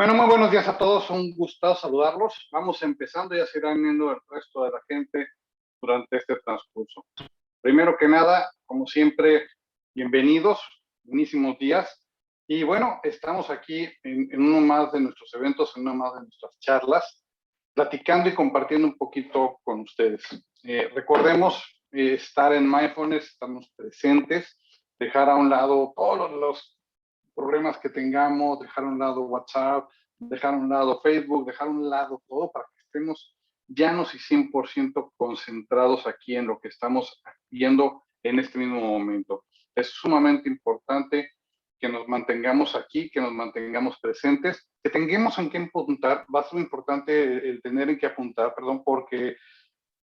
Bueno, muy buenos días a todos, un gusto saludarlos. Vamos empezando, ya se irán viendo el resto de la gente durante este transcurso. Primero que nada, como siempre, bienvenidos, buenísimos días. Y bueno, estamos aquí en uno más de nuestros eventos, en uno más de nuestras charlas, platicando y compartiendo un poquito con ustedes. Recordemos estar en Mindfulness, estamos presentes, dejar a un lado todos los problemas que tengamos, dejar a un lado WhatsApp, dejar a un lado Facebook, dejar a un lado todo para que estemos llanos y 100% concentrados aquí en lo que estamos viendo en este mismo momento. Es sumamente importante que nos mantengamos aquí, que nos mantengamos presentes, que tengamos en qué apuntar. Va a ser importante el tener en qué apuntar, perdón, porque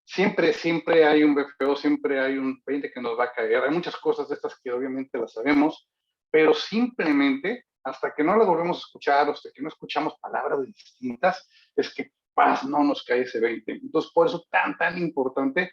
siempre hay un BFO, siempre hay un 20 que nos va a caer. Hay muchas cosas de estas que obviamente las sabemos, pero simplemente hasta que no las volvemos a escuchar, hasta que no escuchamos palabras distintas, es que paz, no nos cae ese 20. Entonces, por eso tan importante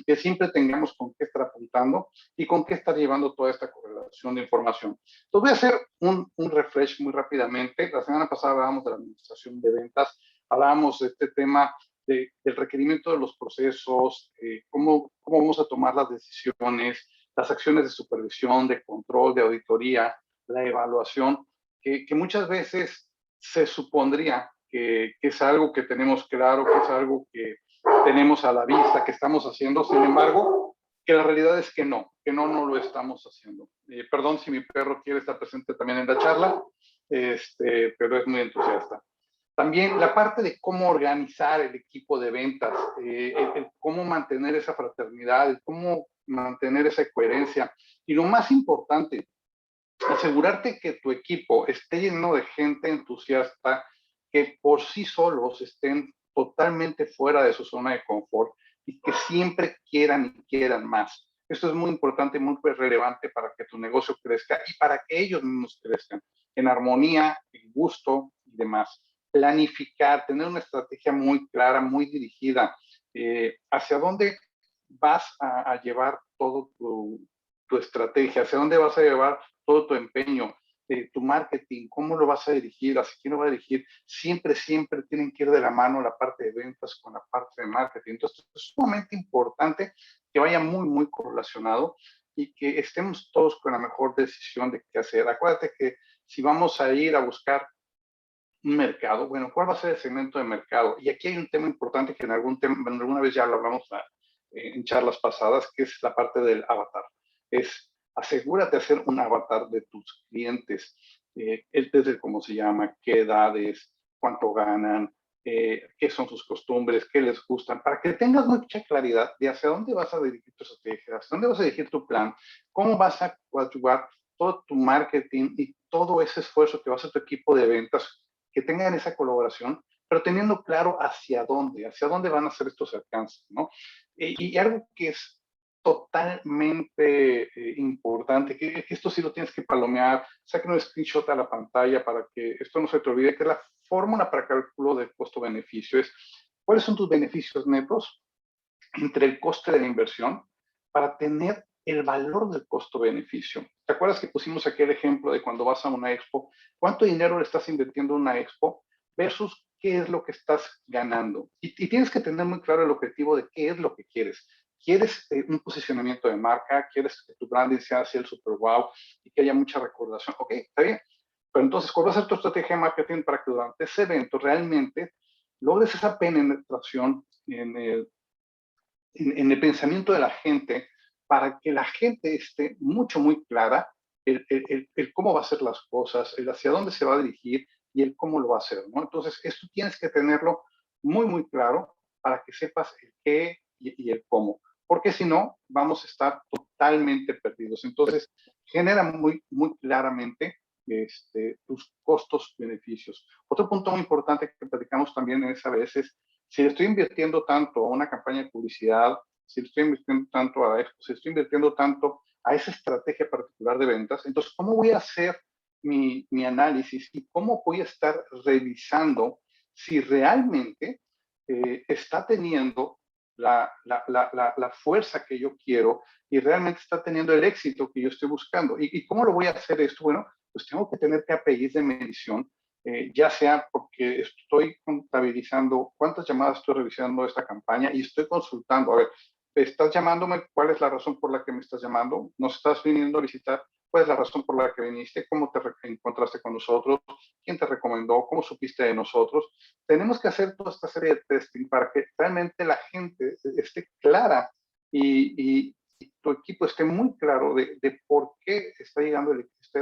que siempre tengamos con qué estar apuntando y con qué estar llevando toda esta correlación de información. Entonces, voy a hacer un refresh muy rápidamente. La semana pasada hablábamos de la administración de ventas, hablábamos de este tema del requerimiento de los procesos, cómo vamos a tomar las decisiones, las acciones de supervisión, de control, de auditoría, la evaluación, que muchas veces se supondría que es algo que tenemos claro, que es algo que tenemos a la vista, que estamos haciendo. Sin embargo, que la realidad es que no lo estamos haciendo. Perdón si mi perro quiere estar presente también en la charla, pero es muy entusiasta. También la parte de cómo organizar el equipo de ventas, el cómo mantener esa fraternidad, el cómo mantener esa coherencia. Y lo más importante, asegurarte que tu equipo esté lleno de gente entusiasta que por sí solos estén totalmente fuera de su zona de confort y que siempre quieran más. Esto es muy importante, muy relevante para que tu negocio crezca y para que ellos mismos crezcan en armonía, en gusto y demás. Planificar, tener una estrategia muy clara, muy dirigida, hacia dónde vas a llevar todo tu estrategia, hacia dónde vas a llevar todo tu empeño, tu marketing, cómo lo vas a dirigir, hacia quién lo va a dirigir. Siempre tienen que ir de la mano la parte de ventas con la parte de marketing. Entonces, es sumamente importante que vaya muy correlacionado y que estemos todos con la mejor decisión de qué hacer. Acuérdate que si vamos a ir a buscar un mercado, bueno, ¿cuál va a ser el segmento de mercado? Y aquí hay un tema importante que alguna vez ya lo hablamos en charlas pasadas, que es la parte del avatar. Es asegúrate de hacer un avatar de tus clientes, desde cómo se llama, qué edades, cuánto ganan, qué son sus costumbres, qué les gustan, para que tengas mucha claridad de hacia dónde vas a dirigir tu estrategia, hacia dónde vas a dirigir tu plan, cómo vas a coadyuvar todo tu marketing y todo ese esfuerzo que va a hacer tu equipo de ventas, que tengan esa colaboración, pero teniendo claro hacia dónde van a ser estos alcances, ¿no? Y algo que es totalmente importante, que esto sí lo tienes que palomear, saquen un screenshot a la pantalla para que esto no se te olvide, que es la fórmula para cálculo del costo-beneficio es, ¿cuáles son tus beneficios netos entre el coste de la inversión para tener el valor del costo-beneficio? ¿Te acuerdas que pusimos aquí el ejemplo de cuando vas a una expo? ¿Cuánto dinero le estás invirtiendo en una expo versus qué es lo que estás ganando? Y tienes que tener muy claro el objetivo de qué es lo que quieres. ¿Quieres un posicionamiento de marca? ¿Quieres que tu branding sea así el super wow y que haya mucha recordación? Ok, está bien. Pero entonces, ¿cuál va a ser tu estrategia de marketing para que durante ese evento realmente logres esa penetración en el pensamiento de la gente, para que la gente esté muy clara el cómo va a hacer las cosas, el hacia dónde se va a dirigir y el cómo lo va a hacer, ¿no? Entonces, esto tienes que tenerlo muy claro para que sepas el qué y el cómo, porque si no, vamos a estar totalmente perdidos. Entonces, genera muy claramente tus costos-beneficios. Otro punto muy importante que platicamos también en esa vez es, si le estoy invirtiendo tanto a una campaña de publicidad, si le estoy invirtiendo tanto a esto, si estoy invirtiendo tanto a esa estrategia particular de ventas, entonces, ¿cómo voy a hacer mi análisis y cómo voy a estar revisando si realmente está teniendo la fuerza que yo quiero y realmente está teniendo el éxito que yo estoy buscando? ¿Y cómo lo voy a hacer esto? Bueno, pues tengo que tener KPIs de medición ya sea porque estoy contabilizando cuántas llamadas estoy revisando esta campaña y estoy consultando, a ver, estás llamándome, ¿cuál es la razón por la que me estás llamando? ¿Nos estás viniendo a visitar? ¿Cuál es la razón por la que viniste? ¿Cómo te encontraste con nosotros? ¿Quién te recomendó? ¿Cómo supiste de nosotros? Tenemos que hacer toda esta serie de testing para que realmente la gente esté clara y tu equipo esté muy claro de por qué está llegando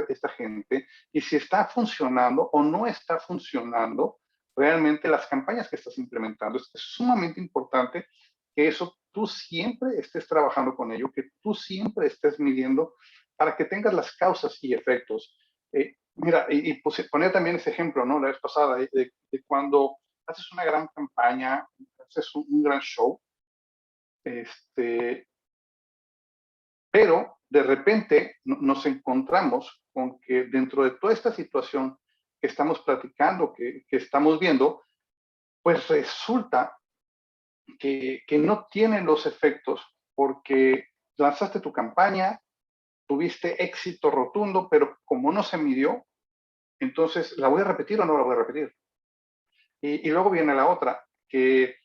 esta gente y si está funcionando o no está funcionando realmente las campañas que estás implementando. Es sumamente importante que eso tú siempre estés trabajando con ello, que tú siempre estés midiendo para que tengas las causas y efectos. Mira, pues, poner también ese ejemplo, ¿no? La vez pasada, de cuando haces una gran campaña, haces un gran show, pero de repente nos encontramos con que dentro de toda esta situación que estamos platicando, que estamos viendo, pues resulta que no tienen los efectos porque lanzaste tu campaña, tuviste éxito rotundo, pero como no se midió, entonces, ¿la voy a repetir o no la voy a repetir? Y luego viene la otra, que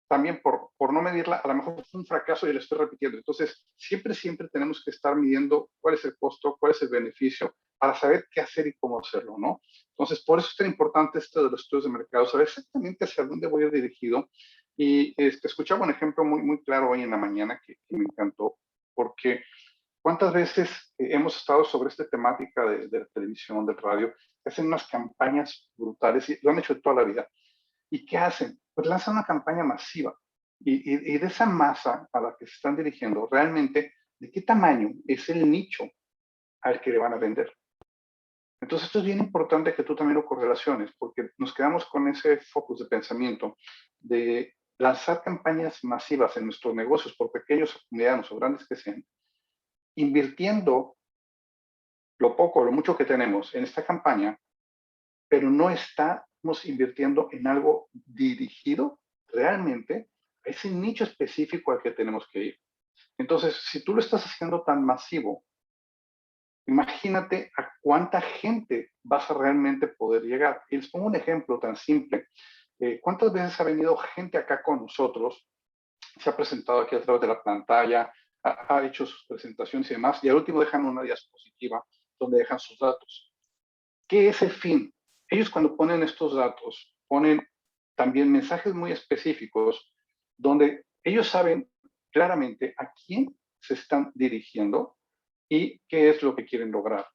también por no medirla, a lo mejor es un fracaso y lo estoy repitiendo. Entonces, siempre tenemos que estar midiendo cuál es el costo, cuál es el beneficio, para saber qué hacer y cómo hacerlo, ¿no? Entonces, por eso es tan importante esto de los estudios de mercado, saber exactamente hacia dónde voy a ir dirigido. Y escuchaba un ejemplo muy claro hoy en la mañana que me encantó, porque ¿cuántas veces hemos estado sobre esta temática de la televisión, del radio, que hacen unas campañas brutales y lo han hecho toda la vida? ¿Y qué hacen? Pues lanzan una campaña masiva. Y de esa masa a la que se están dirigiendo, realmente, ¿de qué tamaño es el nicho al que le van a vender? Entonces, esto es bien importante que tú también lo correlaciones, porque nos quedamos con ese focus de pensamiento de lanzar campañas masivas en nuestros negocios, por pequeños, medianos o grandes que sean, invirtiendo lo poco o lo mucho que tenemos en esta campaña, pero no estamos invirtiendo en algo dirigido realmente a ese nicho específico al que tenemos que ir. Entonces, si tú lo estás haciendo tan masivo, imagínate a cuánta gente vas a realmente poder llegar. Y les pongo un ejemplo tan simple. ¿Cuántas veces ha venido gente acá con nosotros? Se ha presentado aquí a través de la pantalla, ha hecho sus presentaciones y demás, y al último dejan una diapositiva donde dejan sus datos. ¿Qué es el fin? Ellos cuando ponen estos datos, ponen también mensajes muy específicos donde ellos saben claramente a quién se están dirigiendo y qué es lo que quieren lograr.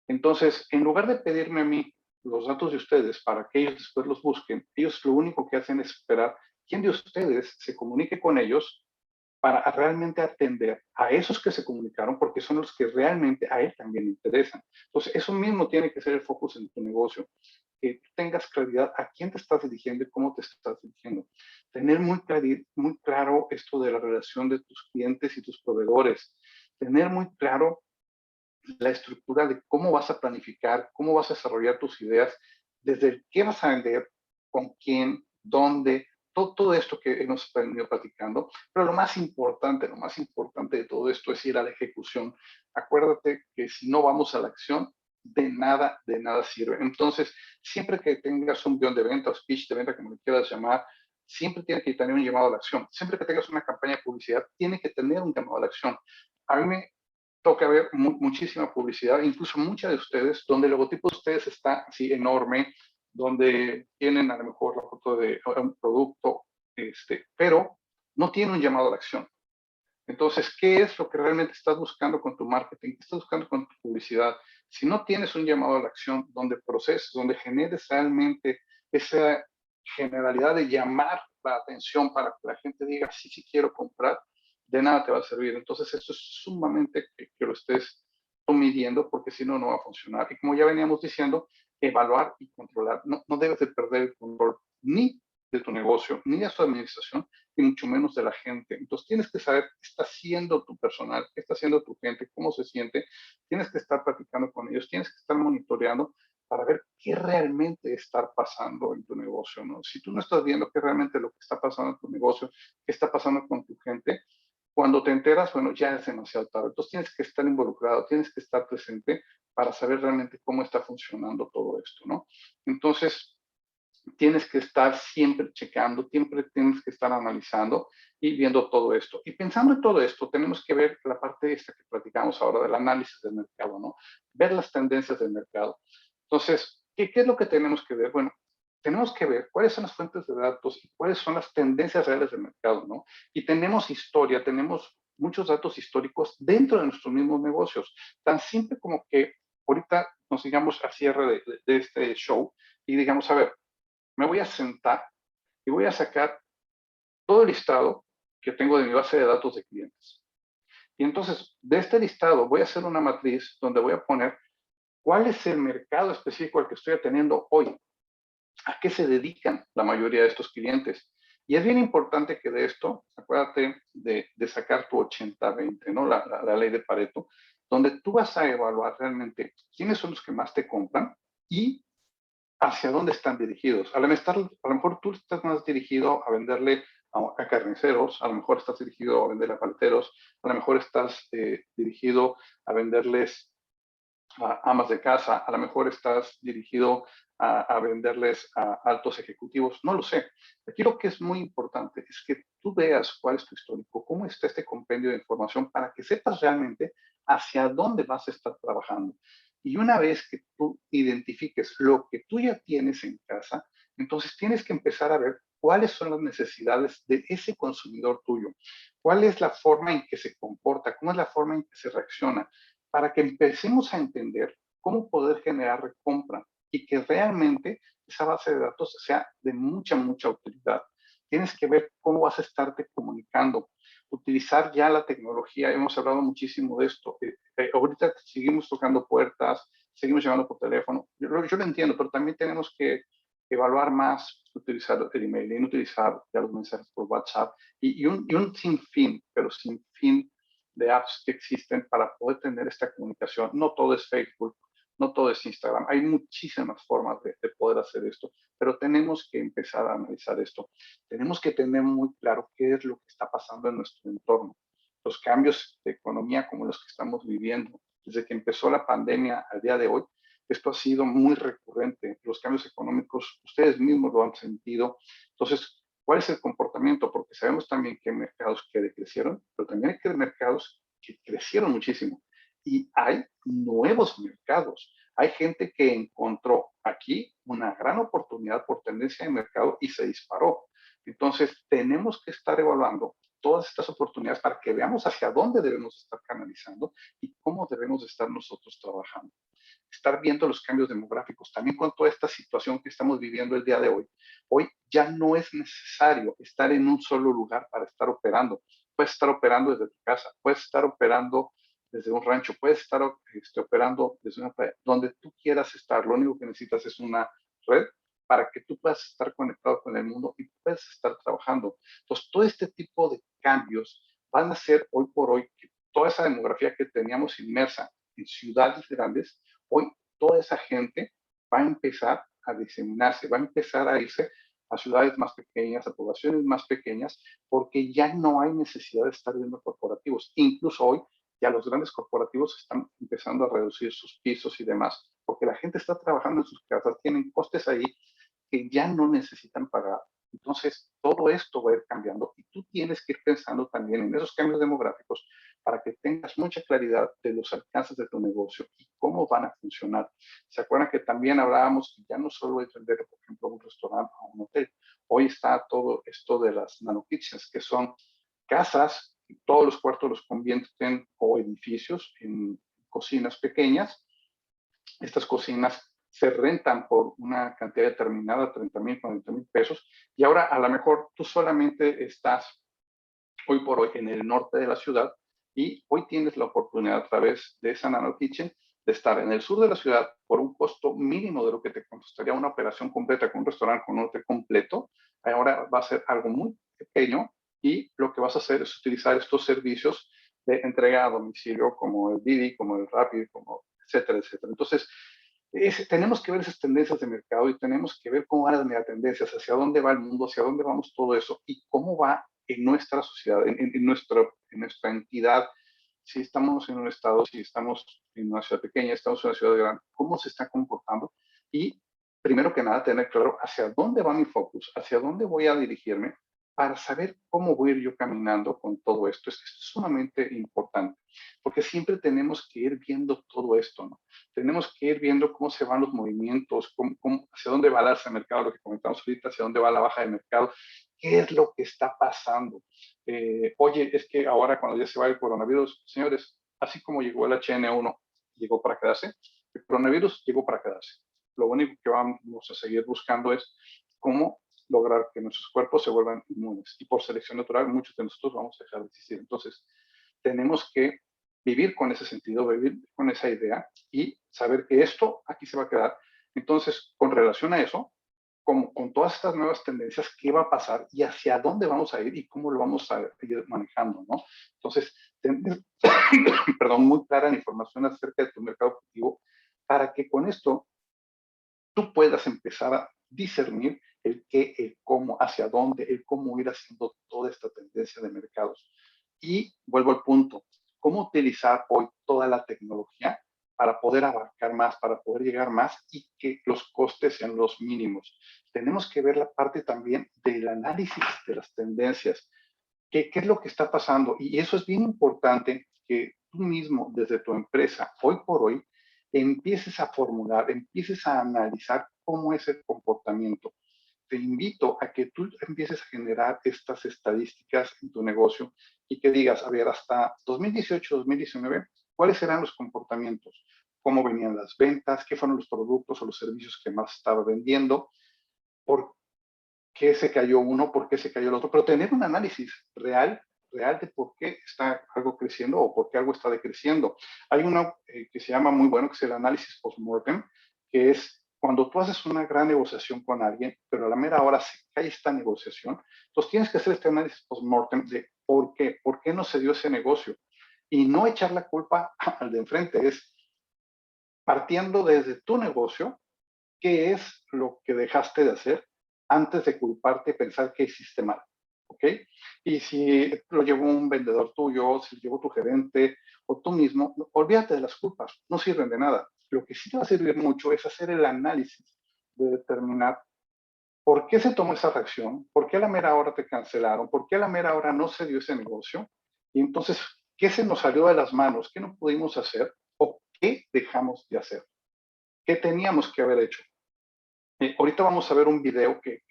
Entonces, en lugar de pedirme a mí los datos de ustedes para que ellos después los busquen, ellos lo único que hacen es esperar quién de ustedes se comunique con ellos para realmente atender a esos que se comunicaron, porque son los que realmente a él también le interesan. Entonces, eso mismo tiene que ser el focus en tu negocio, que tengas claridad a quién te estás dirigiendo y cómo te estás dirigiendo. Tener muy claro esto de la relación de tus clientes y tus proveedores. Tener muy claro la estructura de cómo vas a planificar, cómo vas a desarrollar tus ideas, desde el qué vas a vender, con quién, dónde, todo esto que hemos venido platicando. Pero lo más importante de todo esto es ir a la ejecución. Acuérdate que si no vamos a la acción, de nada sirve. Entonces, siempre que tengas un guión de venta o speech de venta, como le quieras llamar, siempre tiene que tener un llamado a la acción. Siempre que tengas una campaña de publicidad, tiene que tener un llamado a la acción. A mí me toca ver muchísima publicidad, incluso muchas de ustedes, donde el logotipo de ustedes está así enorme, donde tienen a lo mejor la foto de un producto, pero no tiene un llamado a la acción. Entonces, ¿qué es lo que realmente estás buscando con tu marketing? ¿Qué estás buscando con tu publicidad? Si no tienes un llamado a la acción donde proceses, donde generes realmente esa generalidad de llamar la atención para que la gente diga, sí, sí quiero comprar, de nada te va a servir. Entonces, esto es sumamente que lo estés midiendo porque si no, no va a funcionar. Y como ya veníamos diciendo, evaluar y controlar. No debes de perder el control ni de tu negocio, ni de su administración, y mucho menos de la gente. Entonces tienes que saber qué está haciendo tu personal, qué está haciendo tu gente, cómo se siente. Tienes que estar platicando con ellos, tienes que estar monitoreando para ver qué realmente está pasando en tu negocio, ¿no? Si tú no estás viendo qué realmente lo que está pasando en tu negocio, qué está pasando con tu gente, cuando te enteras, bueno, ya es demasiado tarde. Entonces tienes que estar involucrado, tienes que estar presente para saber realmente cómo está funcionando todo esto, ¿no? Entonces, tienes que estar siempre checando, siempre tienes que estar analizando y viendo todo esto. Y pensando en todo esto, tenemos que ver la parte esta que platicamos ahora del análisis del mercado, ¿no? Ver las tendencias del mercado. Entonces, ¿qué es lo que tenemos que ver? Bueno, tenemos que ver cuáles son las fuentes de datos y cuáles son las tendencias reales del mercado, ¿no? Y tenemos historia, tenemos muchos datos históricos dentro de nuestros mismos negocios. Tan simple como que ahorita nos digamos a cierre de este show y digamos, a ver, me voy a sentar y voy a sacar todo el listado que tengo de mi base de datos de clientes. Y entonces, de este listado voy a hacer una matriz donde voy a poner cuál es el mercado específico al que estoy atendiendo hoy, a qué se dedican la mayoría de estos clientes. Y es bien importante que de esto, acuérdate de sacar tu 80-20, ¿no? La ley de Pareto, donde tú vas a evaluar realmente quiénes son los que más te compran y hacia dónde están dirigidos. A lo mejor tú estás más dirigido a venderle a carniceros, a lo mejor estás dirigido a venderle a paleteros, a lo mejor estás dirigido a venderles a amas de casa, a lo mejor estás dirigido a venderles a altos ejecutivos, no lo sé. Aquí lo que es muy importante es que tú veas cuál es tu histórico, cómo está este compendio de información para que sepas realmente hacia dónde vas a estar trabajando. Y una vez que tú identifiques lo que tú ya tienes en casa, entonces tienes que empezar a ver cuáles son las necesidades de ese consumidor tuyo, cuál es la forma en que se comporta, cómo es la forma en que se reacciona, para que empecemos a entender cómo poder generar recompra y que realmente esa base de datos sea de mucha, mucha utilidad. Tienes que ver cómo vas a estarte comunicando, utilizar ya la tecnología. Hemos hablado muchísimo de esto. Ahorita seguimos tocando puertas, seguimos llamando por teléfono. Yo lo entiendo, pero también tenemos que evaluar más, utilizar el email, y utilizar ya los mensajes por WhatsApp y un sinfín, pero sinfín de apps que existen para poder tener esta comunicación. No todo es Facebook, no todo es Instagram. Hay muchísimas formas de poder hacer esto, pero tenemos que empezar a analizar esto. Tenemos que tener muy claro qué es lo que está pasando en nuestro entorno. Los cambios de economía como los que estamos viviendo, desde que empezó la pandemia al día de hoy, esto ha sido muy recurrente. Los cambios económicos, ustedes mismos lo han sentido. Entonces, ¿cuál es el comportamiento? Porque sabemos también que hay mercados que decrecieron, pero también hay mercados que crecieron muchísimo. Y hay nuevos mercados. Hay gente que encontró aquí una gran oportunidad por tendencia de mercado y se disparó. Entonces, tenemos que estar evaluando todas estas oportunidades para que veamos hacia dónde debemos estar canalizando y cómo debemos estar nosotros trabajando. Estar viendo los cambios demográficos, también con toda esta situación que estamos viviendo el día de hoy. Hoy ya no es necesario estar en un solo lugar para estar operando. Puedes estar operando desde tu casa, puedes estar operando desde un rancho, puedes estar operando desde una playa, donde tú quieras estar. Lo único que necesitas es una red para que tú puedas estar conectado con el mundo y puedas estar trabajando. Entonces, todo este tipo de cambios van a ser hoy por hoy que toda esa demografía que teníamos inmersa en ciudades grandes, hoy toda esa gente va a empezar a diseminarse, va a empezar a irse a ciudades más pequeñas, a poblaciones más pequeñas, porque ya no hay necesidad de estar viendo corporativos. Incluso hoy ya los grandes corporativos están empezando a reducir sus pisos y demás, porque la gente está trabajando en sus casas, tienen costes ahí que ya no necesitan pagar. Entonces, todo esto va a ir cambiando y tú tienes que ir pensando también en esos cambios demográficos para que tengas mucha claridad de los alcances de tu negocio y cómo van a funcionar. ¿Se acuerdan que también hablábamos que ya no solo es vender, por ejemplo, un restaurante o un hotel? Hoy está todo esto de las nano kitchens, que son casas, y todos los cuartos los convierten o edificios en cocinas pequeñas. Estas cocinas se rentan por una cantidad determinada, 30,000, 40,000 pesos, y ahora a lo mejor tú solamente estás hoy por hoy en el norte de la ciudad y hoy tienes la oportunidad a través de esa Nano Kitchen de estar en el sur de la ciudad por un costo mínimo de lo que te costaría una operación completa con un restaurante, con un hotel completo. Ahora va a ser algo muy pequeño y lo que vas a hacer es utilizar estos servicios de entrega a domicilio como el Didi, como el Rappi, como etcétera, etcétera. Entonces, tenemos que ver esas tendencias de mercado y tenemos que ver cómo van las megatendencias, hacia dónde va el mundo, hacia dónde vamos todo eso y cómo va en nuestra sociedad, en nuestra entidad. Si estamos en un estado, si estamos en una ciudad pequeña, estamos en una ciudad grande, ¿cómo se está comportando? Y primero que nada, tener claro hacia dónde va mi focus, hacia dónde voy a dirigirme para saber cómo voy a ir yo caminando con todo esto. Esto es sumamente importante, porque siempre tenemos que ir viendo todo esto, ¿no? Tenemos que ir viendo cómo se van los movimientos, hacia dónde va el alza de mercado, lo que comentamos ahorita, hacia dónde va la baja de mercado, qué es lo que está pasando. Oye, es que ahora cuando ya se va el coronavirus, señores, así como llegó el HN1, llegó para quedarse, el coronavirus llegó para quedarse. Lo único que vamos a seguir buscando es cómo lograr que nuestros cuerpos se vuelvan inmunes. Y por selección natural, muchos de nosotros vamos a dejar de existir. Entonces, tenemos que vivir con ese sentido, vivir con esa idea y saber que esto aquí se va a quedar. Entonces, con relación a eso, con todas estas nuevas tendencias, qué va a pasar y hacia dónde vamos a ir y cómo lo vamos a ir manejando, ¿no? Entonces, tener, perdón, muy clara la información acerca de tu mercado objetivo para que con esto tú puedas empezar a discernir el qué, el cómo, hacia dónde, el cómo ir haciendo toda esta tendencia de mercados. Y vuelvo al punto, cómo utilizar hoy toda la tecnología para poder abarcar más, para poder llegar más y que los costes sean los mínimos. Tenemos que ver la parte también del análisis de las tendencias. ¿Qué es lo que está pasando? Y eso es bien importante que tú mismo, desde tu empresa, hoy por hoy, empieces a formular, empieces a analizar cómo es el comportamiento. Te invito a que tú empieces a generar estas estadísticas en tu negocio y que digas, a ver, hasta 2018, 2019, ¿cuáles eran los comportamientos? ¿Cómo venían las ventas? ¿Qué fueron los productos o los servicios que más estaba vendiendo? ¿Por qué se cayó uno? ¿Por qué se cayó el otro? Pero tener un análisis real de por qué está algo creciendo o por qué algo está decreciendo. Hay uno que se llama muy bueno, que es el análisis post-mortem, que es cuando tú haces una gran negociación con alguien, pero a la mera hora se cae esta negociación, entonces tienes que hacer este análisis post-mortem de por qué no se dio ese negocio. Y no echar la culpa al de enfrente, es partiendo desde tu negocio, qué es lo que dejaste de hacer antes de culparte y pensar que hiciste mal, ¿ok? Y si lo llevó un vendedor tuyo, si lo llevó tu gerente o tú mismo, olvídate de las culpas, no sirven de nada. Lo que sí te va a servir mucho es hacer el análisis de determinar por qué se tomó esa reacción, por qué a la mera hora te cancelaron, por qué a la mera hora no se dio ese negocio, y entonces, ¿qué se nos salió de las manos? ¿Qué no pudimos hacer? ¿O qué dejamos de hacer? ¿Qué teníamos que haber hecho? Ahorita vamos a ver un video que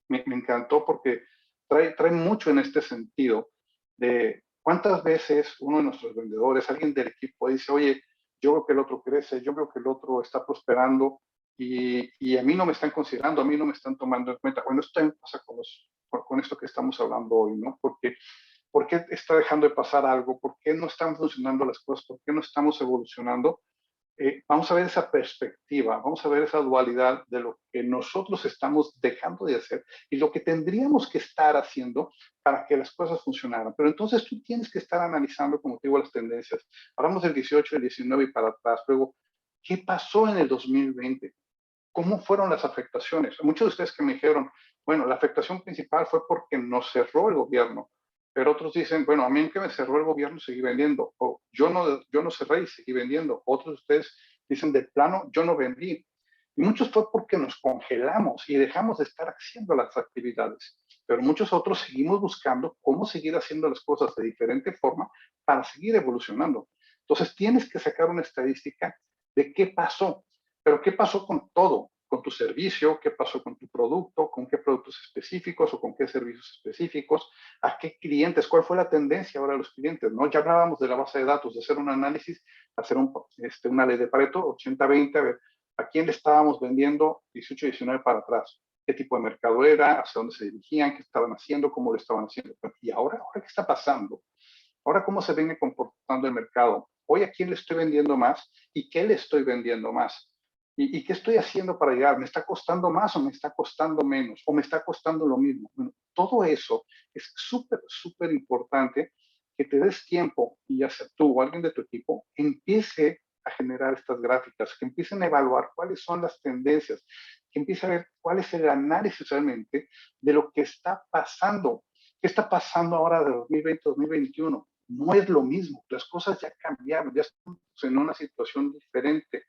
me encantó porque trae mucho en este sentido de cuántas veces uno de nuestros vendedores, alguien del equipo dice, oye, yo veo que el otro crece, yo veo que el otro está prosperando y a mí no me están considerando, a mí no me están tomando en cuenta. Bueno, esto también pasa con esto que estamos hablando hoy, ¿no? Porque ¿por qué está dejando de pasar algo? ¿Por qué no están funcionando las cosas? ¿Por qué no estamos evolucionando? Vamos a ver esa perspectiva, vamos a ver esa dualidad de lo que nosotros estamos dejando de hacer y lo que tendríamos que estar haciendo para que las cosas funcionaran. Pero entonces tú tienes que estar analizando, como te digo, las tendencias. Hablamos del 18, del 19 y para atrás. Luego, ¿qué pasó en el 2020? ¿Cómo fueron las afectaciones? Muchos de ustedes que me dijeron, bueno, la afectación principal fue porque nos cerró el gobierno, pero otros dicen, bueno, a mí que me cerró el gobierno seguí vendiendo, o yo no cerré y seguí vendiendo. Otros de ustedes dicen, de plano, yo no vendí. Y muchos fue porque nos congelamos y dejamos de estar haciendo las actividades, pero muchos otros seguimos buscando cómo seguir haciendo las cosas de diferente forma para seguir evolucionando. Entonces tienes que sacar una estadística de qué pasó. Pero ¿qué pasó con todo? Con tu servicio, qué pasó con tu producto, con qué productos específicos o con qué servicios específicos, a qué clientes, cuál fue la tendencia ahora de los clientes, ¿no? Ya hablábamos de la base de datos, de hacer un análisis, hacer una ley de Pareto, 80-20, a ver, a quién le estábamos vendiendo 18-19 para atrás, qué tipo de mercado era, hacia dónde se dirigían, qué estaban haciendo, cómo lo estaban haciendo. Y ahora ¿qué está pasando? Ahora, ¿cómo se viene comportando el mercado? Hoy, ¿a quién le estoy vendiendo más y qué le estoy vendiendo más? ¿Y qué estoy haciendo para llegar? ¿Me está costando más o me está costando menos? ¿O me está costando lo mismo? Bueno, todo eso es súper importante que te des tiempo y ya sea tú o alguien de tu equipo empiece a generar estas gráficas, que empiecen a evaluar cuáles son las tendencias, que empiece a ver cuál es el análisis realmente de lo que está pasando. ¿Qué está pasando ahora de 2020-2021? No es lo mismo, las cosas ya cambiaron, ya estamos en una situación diferente.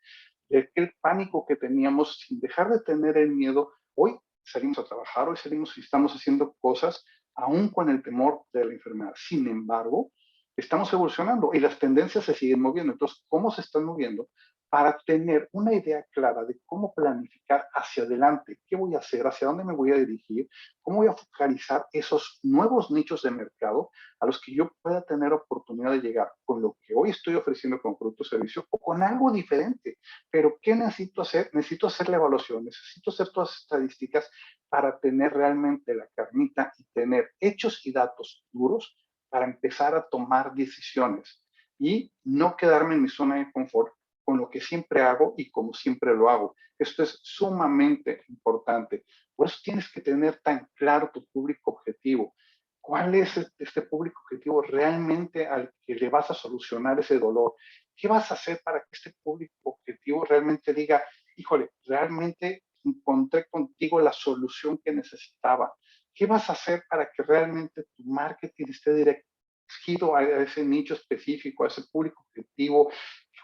De aquel pánico que teníamos, sin dejar de tener el miedo, hoy salimos a trabajar, hoy salimos y estamos haciendo cosas, aún con el temor de la enfermedad. Sin embargo, estamos evolucionando y las tendencias se siguen moviendo. Entonces, ¿cómo se están moviendo? Para tener una idea clara de cómo planificar hacia adelante, qué voy a hacer, hacia dónde me voy a dirigir, cómo voy a focalizar esos nuevos nichos de mercado a los que yo pueda tener oportunidad de llegar con lo que hoy estoy ofreciendo como producto o servicio o con algo diferente. Pero ¿qué necesito hacer? Necesito hacer la evaluación, necesito hacer todas las estadísticas para tener realmente la carnita y tener hechos y datos duros para empezar a tomar decisiones y no quedarme en mi zona de confort con lo que siempre hago y como siempre lo hago. Esto es sumamente importante. Por eso tienes que tener tan claro tu público objetivo. ¿Cuál es este público objetivo realmente al que le vas a solucionar ese dolor? ¿Qué vas a hacer para que este público objetivo realmente diga, híjole, realmente encontré contigo la solución que necesitaba? ¿Qué vas a hacer para que realmente tu marketing esté dirigido a ese nicho específico, a ese público objetivo?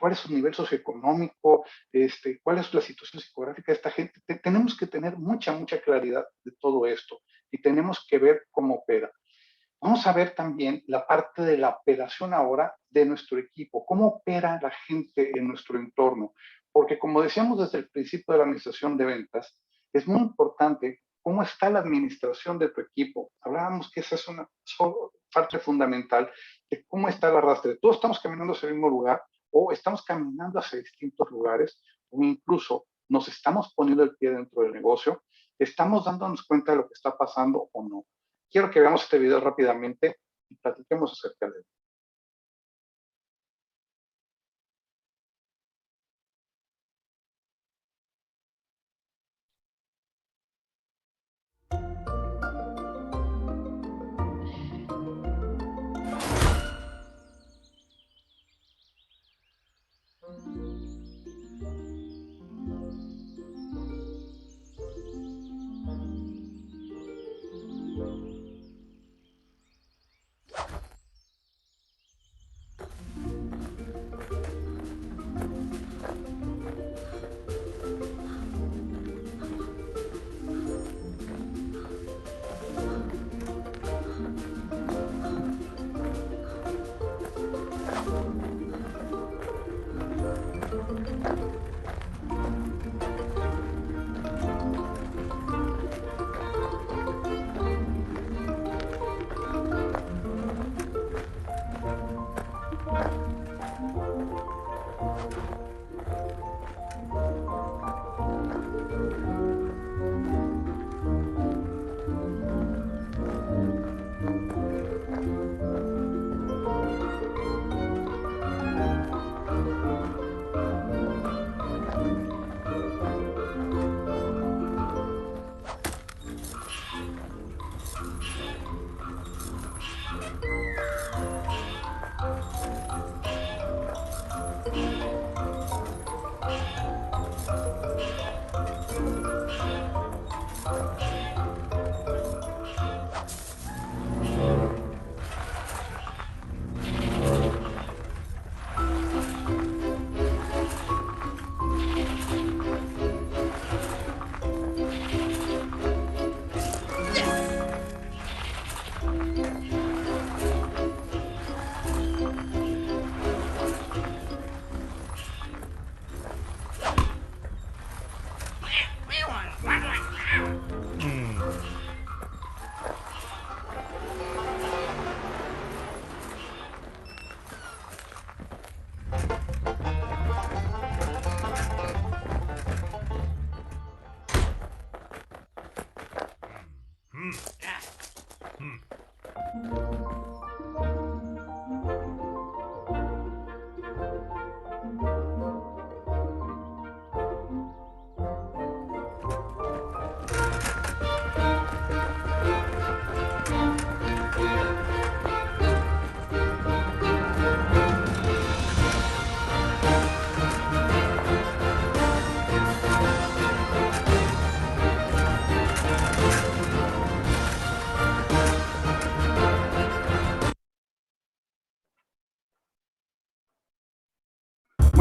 ¿Cuál es su nivel socioeconómico? ¿Cuál es la situación psicográfica de esta gente? Tenemos que tener mucha claridad de todo esto y tenemos que ver cómo opera. Vamos a ver también la parte de la operación ahora de nuestro equipo, cómo opera la gente en nuestro entorno, porque como decíamos desde el principio de la administración de ventas, es muy importante cómo está la administración de tu equipo. Hablábamos que esa es una parte fundamental de cómo está el arrastre. Todos estamos caminando hacia el mismo lugar o estamos caminando hacia distintos lugares o incluso nos estamos poniendo el pie dentro del negocio, estamos dándonos cuenta de lo que está pasando o no. Quiero que veamos este video rápidamente y platiquemos acerca de él.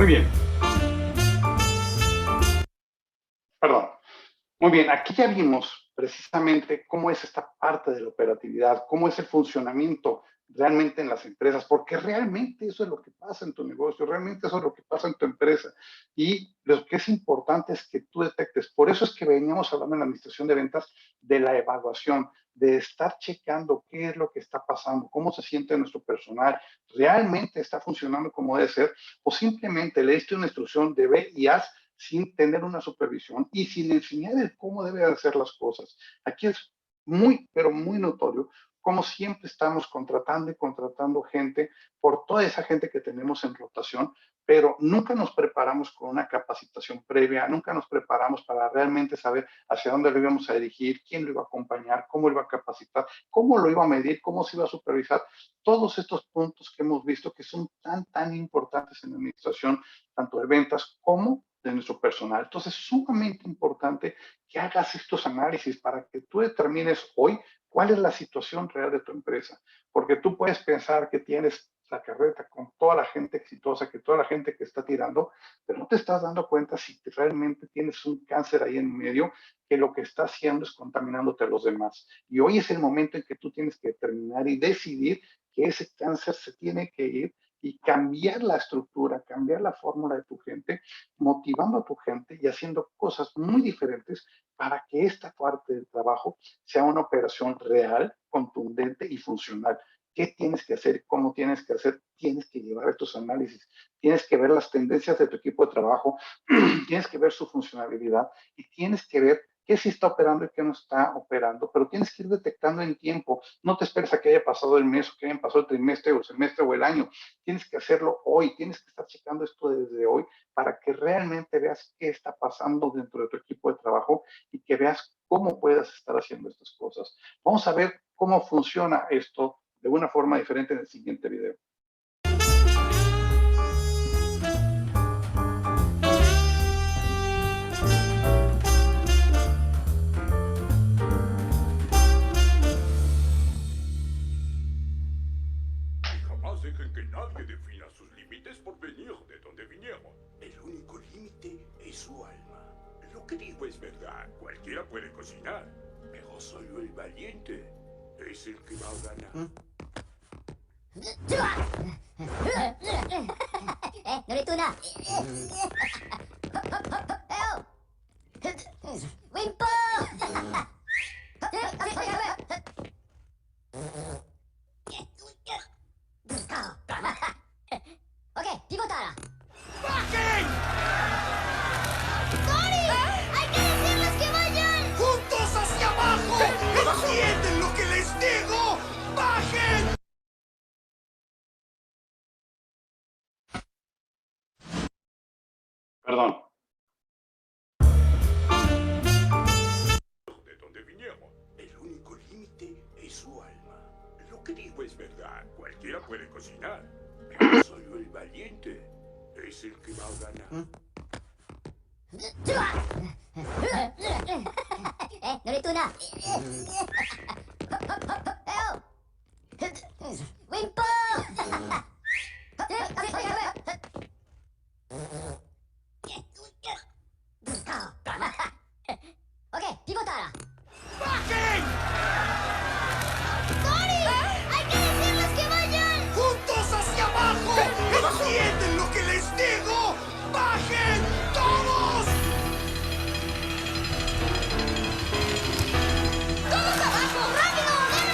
Muy bien. Perdón. Muy bien, aquí ya vimos precisamente cómo es esta parte de la operatividad, cómo es el funcionamiento realmente en las empresas, porque realmente eso es lo que pasa en tu negocio, realmente eso es lo que pasa en tu empresa. Y lo que es importante es que tú detectes. Por eso es que veníamos hablando en la administración de ventas de la evaluación, de estar checando qué es lo que está pasando, cómo se siente nuestro personal, realmente está funcionando como debe ser, o simplemente le diste una instrucción de ve y haz sin tener una supervisión y sin enseñar el cómo debe hacer las cosas. Aquí es muy, pero muy notorio cómo siempre estamos contratando y contratando gente por toda esa gente que tenemos en rotación, pero nunca nos preparamos con una capacitación previa, nunca nos preparamos para realmente saber hacia dónde lo íbamos a dirigir, quién lo iba a acompañar, cómo lo iba a capacitar, cómo lo iba a medir, cómo se iba a supervisar. Todos estos puntos que hemos visto que son tan importantes en la administración, tanto de ventas como de nuestro personal. Entonces, es sumamente importante que hagas estos análisis para que tú determines hoy cuál es la situación real de tu empresa. Porque tú puedes pensar que tienes la carreta con toda la gente exitosa, que toda la gente que está tirando, pero no te estás dando cuenta si realmente tienes un cáncer ahí en medio que lo que está haciendo es contaminándote a los demás. Y hoy es el momento en que tú tienes que determinar y decidir que ese cáncer se tiene que ir y cambiar la estructura, cambiar la fórmula de tu gente, motivando a tu gente y haciendo cosas muy diferentes para que esta parte del trabajo sea una operación real, contundente y funcional. ¿Qué tienes que hacer? ¿Cómo tienes que hacer? Tienes que llevar estos análisis, tienes que ver las tendencias de tu equipo de trabajo, tienes que ver su funcionalidad y tienes que ver qué sí está operando y qué no está operando, pero tienes que ir detectando en tiempo. No te esperes a que haya pasado el mes o que haya pasado el trimestre o el semestre o el año. Tienes que hacerlo hoy, tienes que estar checando esto desde hoy para que realmente veas qué está pasando dentro de tu equipo de trabajo y que veas cómo puedas estar haciendo estas cosas. Vamos a ver cómo funciona esto de una forma diferente en el siguiente video. Jamás dejen que nadie defina sus límites por venir de donde vinieron. El único límite es su alma. Lo que digo es verdad, cualquiera puede cocinar, pero solo el valiente es el que va a ganar. Norituna! Wimpo! Ok, pivotara. ¡Bajen! ¡Cory! ¡Hay que decirles que vayan! ¡Juntos hacia abajo! ¿Entienden lo que les digo? ¡Bajen! Perdón. De donde vinieron. El único límite es su alma. Lo que digo es verdad, cualquiera puede cocinar, pero solo el valiente es el que va a ganar. Norituna! Wimpo! Ok, pivotara. ¡Bajen! ¡Cory! ¡Hay que decirles que vayan! ¡Juntos hacia abajo! ¿Entienden lo que les digo? ¡Bajen todos! ¡Todos abajo! ¡Rápido! ¡Den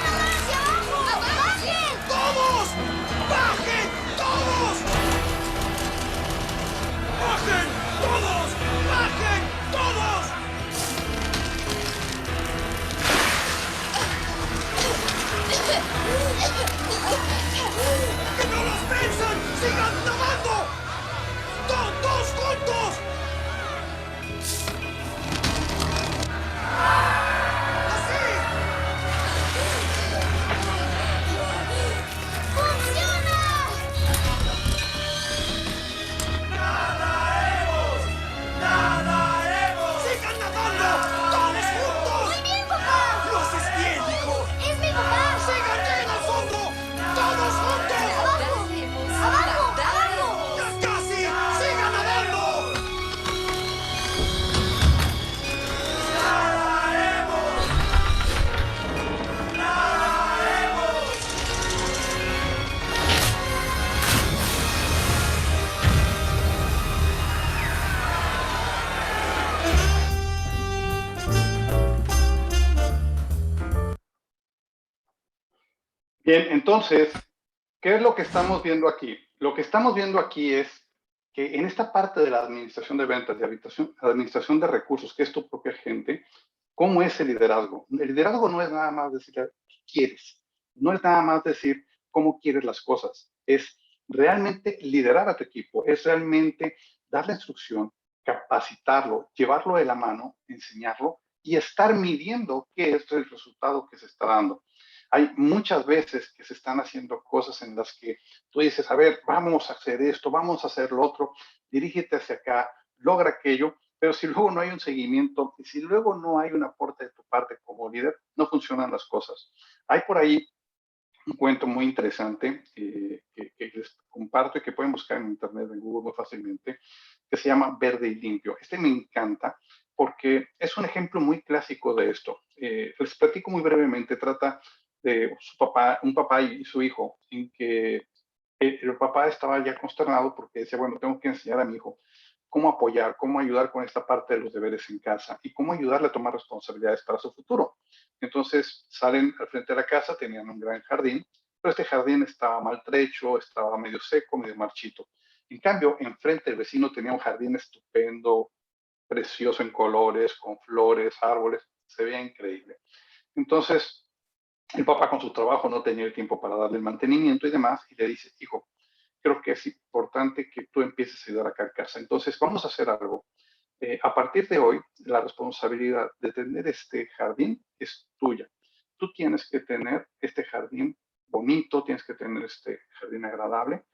Bien, entonces, ¿qué es lo que estamos viendo aquí? Lo que estamos viendo aquí es que en esta parte de la administración de ventas, de administración de recursos, que es tu propia gente, ¿cómo es el liderazgo? El liderazgo no es nada más decir qué quieres, no es nada más decir cómo quieres las cosas, es realmente liderar a tu equipo, es realmente darle instrucción, capacitarlo, llevarlo de la mano, enseñarlo y estar midiendo qué es el resultado que se está dando. Hay muchas veces que se están haciendo cosas en las que tú dices, a ver, vamos a hacer esto, vamos a hacer lo otro, dirígete hacia acá, logra aquello, pero si luego no hay un seguimiento y si luego no hay un aporte de tu parte como líder, no funcionan las cosas. Hay por ahí un cuento muy interesante que les comparto y que pueden buscar en internet, en Google muy fácilmente, que se llama Verde y Limpio. Este me encanta porque es un ejemplo muy clásico de esto. Les platico muy brevemente, trata de su papá, un papá y su hijo, en que el papá estaba ya consternado porque decía, bueno, tengo que enseñar a mi hijo cómo apoyar, cómo ayudar con esta parte de los deberes en casa y cómo ayudarle a tomar responsabilidades para su futuro. Entonces salen al frente de la casa, tenían un gran jardín, pero este jardín estaba maltrecho, estaba medio seco, medio marchito. En cambio, enfrente el vecino tenía un jardín estupendo, precioso en colores, con flores, árboles, se veía increíble. Entonces, el papá con su trabajo no tenía el tiempo para darle el mantenimiento y demás, y le dice, hijo, creo que es importante que tú empieces a ayudar acá en casa. Entonces, vamos a hacer algo. A partir de hoy, la responsabilidad de tener este jardín es tuya. Tú tienes que tener este jardín bonito, tienes que tener este jardín agradable.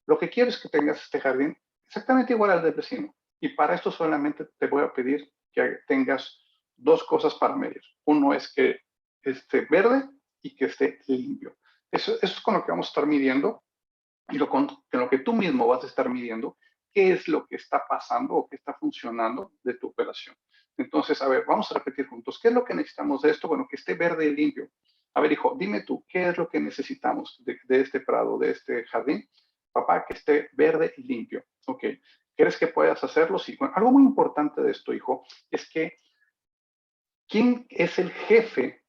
Lo que quiero es que tengas este jardín exactamente igual al del vecino. Y para esto solamente te voy a pedir que tengas dos cosas para medir. Uno es que esté verde y que esté limpio. Eso es con lo que vamos a estar midiendo y con lo que tú mismo vas a estar midiendo qué es lo que está pasando o qué está funcionando de tu operación. Entonces, a ver, vamos a repetir juntos. ¿Qué es lo que necesitamos de esto? Bueno, que esté verde y limpio. A ver, hijo, dime tú, ¿qué es lo que necesitamos de este prado, de este jardín? Papá, que esté verde y limpio. Ok. ¿Crees que puedas hacerlo? Sí. Bueno, algo muy importante de esto, hijo, es que ¿quién es el jefe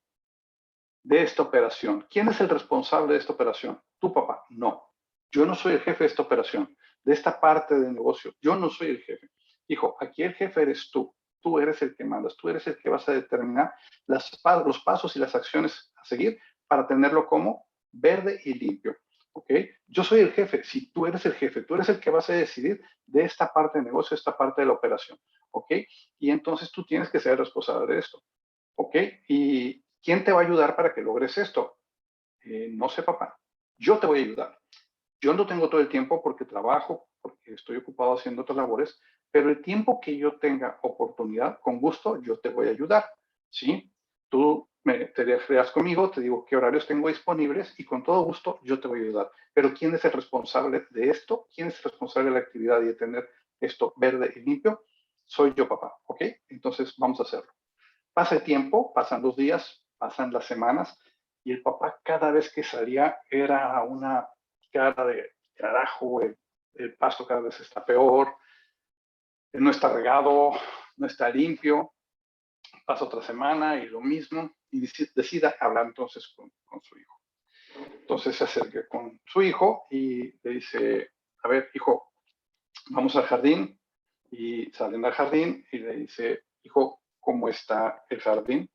de esta operación? ¿Quién es el responsable de esta operación? ¿Tu papá? No. Yo no soy el jefe de esta operación, de esta parte del negocio. Yo no soy el jefe. Hijo, aquí el jefe eres tú. Tú eres el que mandas. Tú eres el que vas a determinar los pasos y las acciones a seguir para tenerlo como verde y limpio. ¿Ok? Yo soy el jefe. Si tú eres el jefe, tú eres el que vas a decidir de esta parte del negocio, esta parte de la operación. ¿Ok? Y entonces tú tienes que ser el responsable de esto. ¿Ok? ¿Y quién te va a ayudar para que logres esto? No sé, papá. Yo te voy a ayudar. Yo no tengo todo el tiempo porque trabajo, porque estoy ocupado haciendo otras labores, pero el tiempo que yo tenga oportunidad, con gusto, yo te voy a ayudar. ¿Sí? Tú te refieres conmigo, te digo qué horarios tengo disponibles y con todo gusto yo te voy a ayudar. Pero ¿quién es el responsable de esto? ¿Quién es el responsable de la actividad y de tener esto verde y limpio? Soy yo, papá. ¿Ok? Entonces vamos a hacerlo. Pasa el tiempo, pasan los días, pasan las semanas, y el papá cada vez que salía era una cara de carajo, el pasto cada vez está peor, no está regado, no está limpio. Pasa otra semana y lo mismo, y decide hablar entonces con su hijo. Entonces se acerca con su hijo y le dice, a ver, hijo, vamos al jardín, y salen al jardín y le dice, hijo, ¿cómo está el jardín?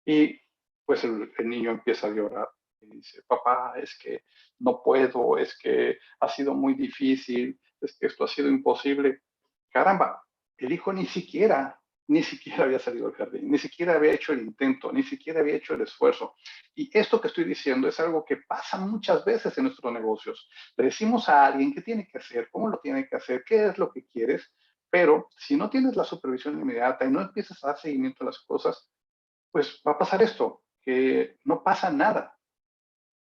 Y pues el niño empieza a llorar y dice, papá, es que no puedo, es que ha sido muy difícil, es que esto ha sido imposible. Caramba, el hijo ni siquiera había salido al jardín, ni siquiera había hecho el intento, ni siquiera había hecho el esfuerzo. Y esto que estoy diciendo es algo que pasa muchas veces en nuestros negocios. Le decimos a alguien qué tiene que hacer, cómo lo tiene que hacer, qué es lo que quieres, pero si no tienes la supervisión inmediata y no empiezas a dar seguimiento a las cosas, pues va a pasar esto, que no pasa nada,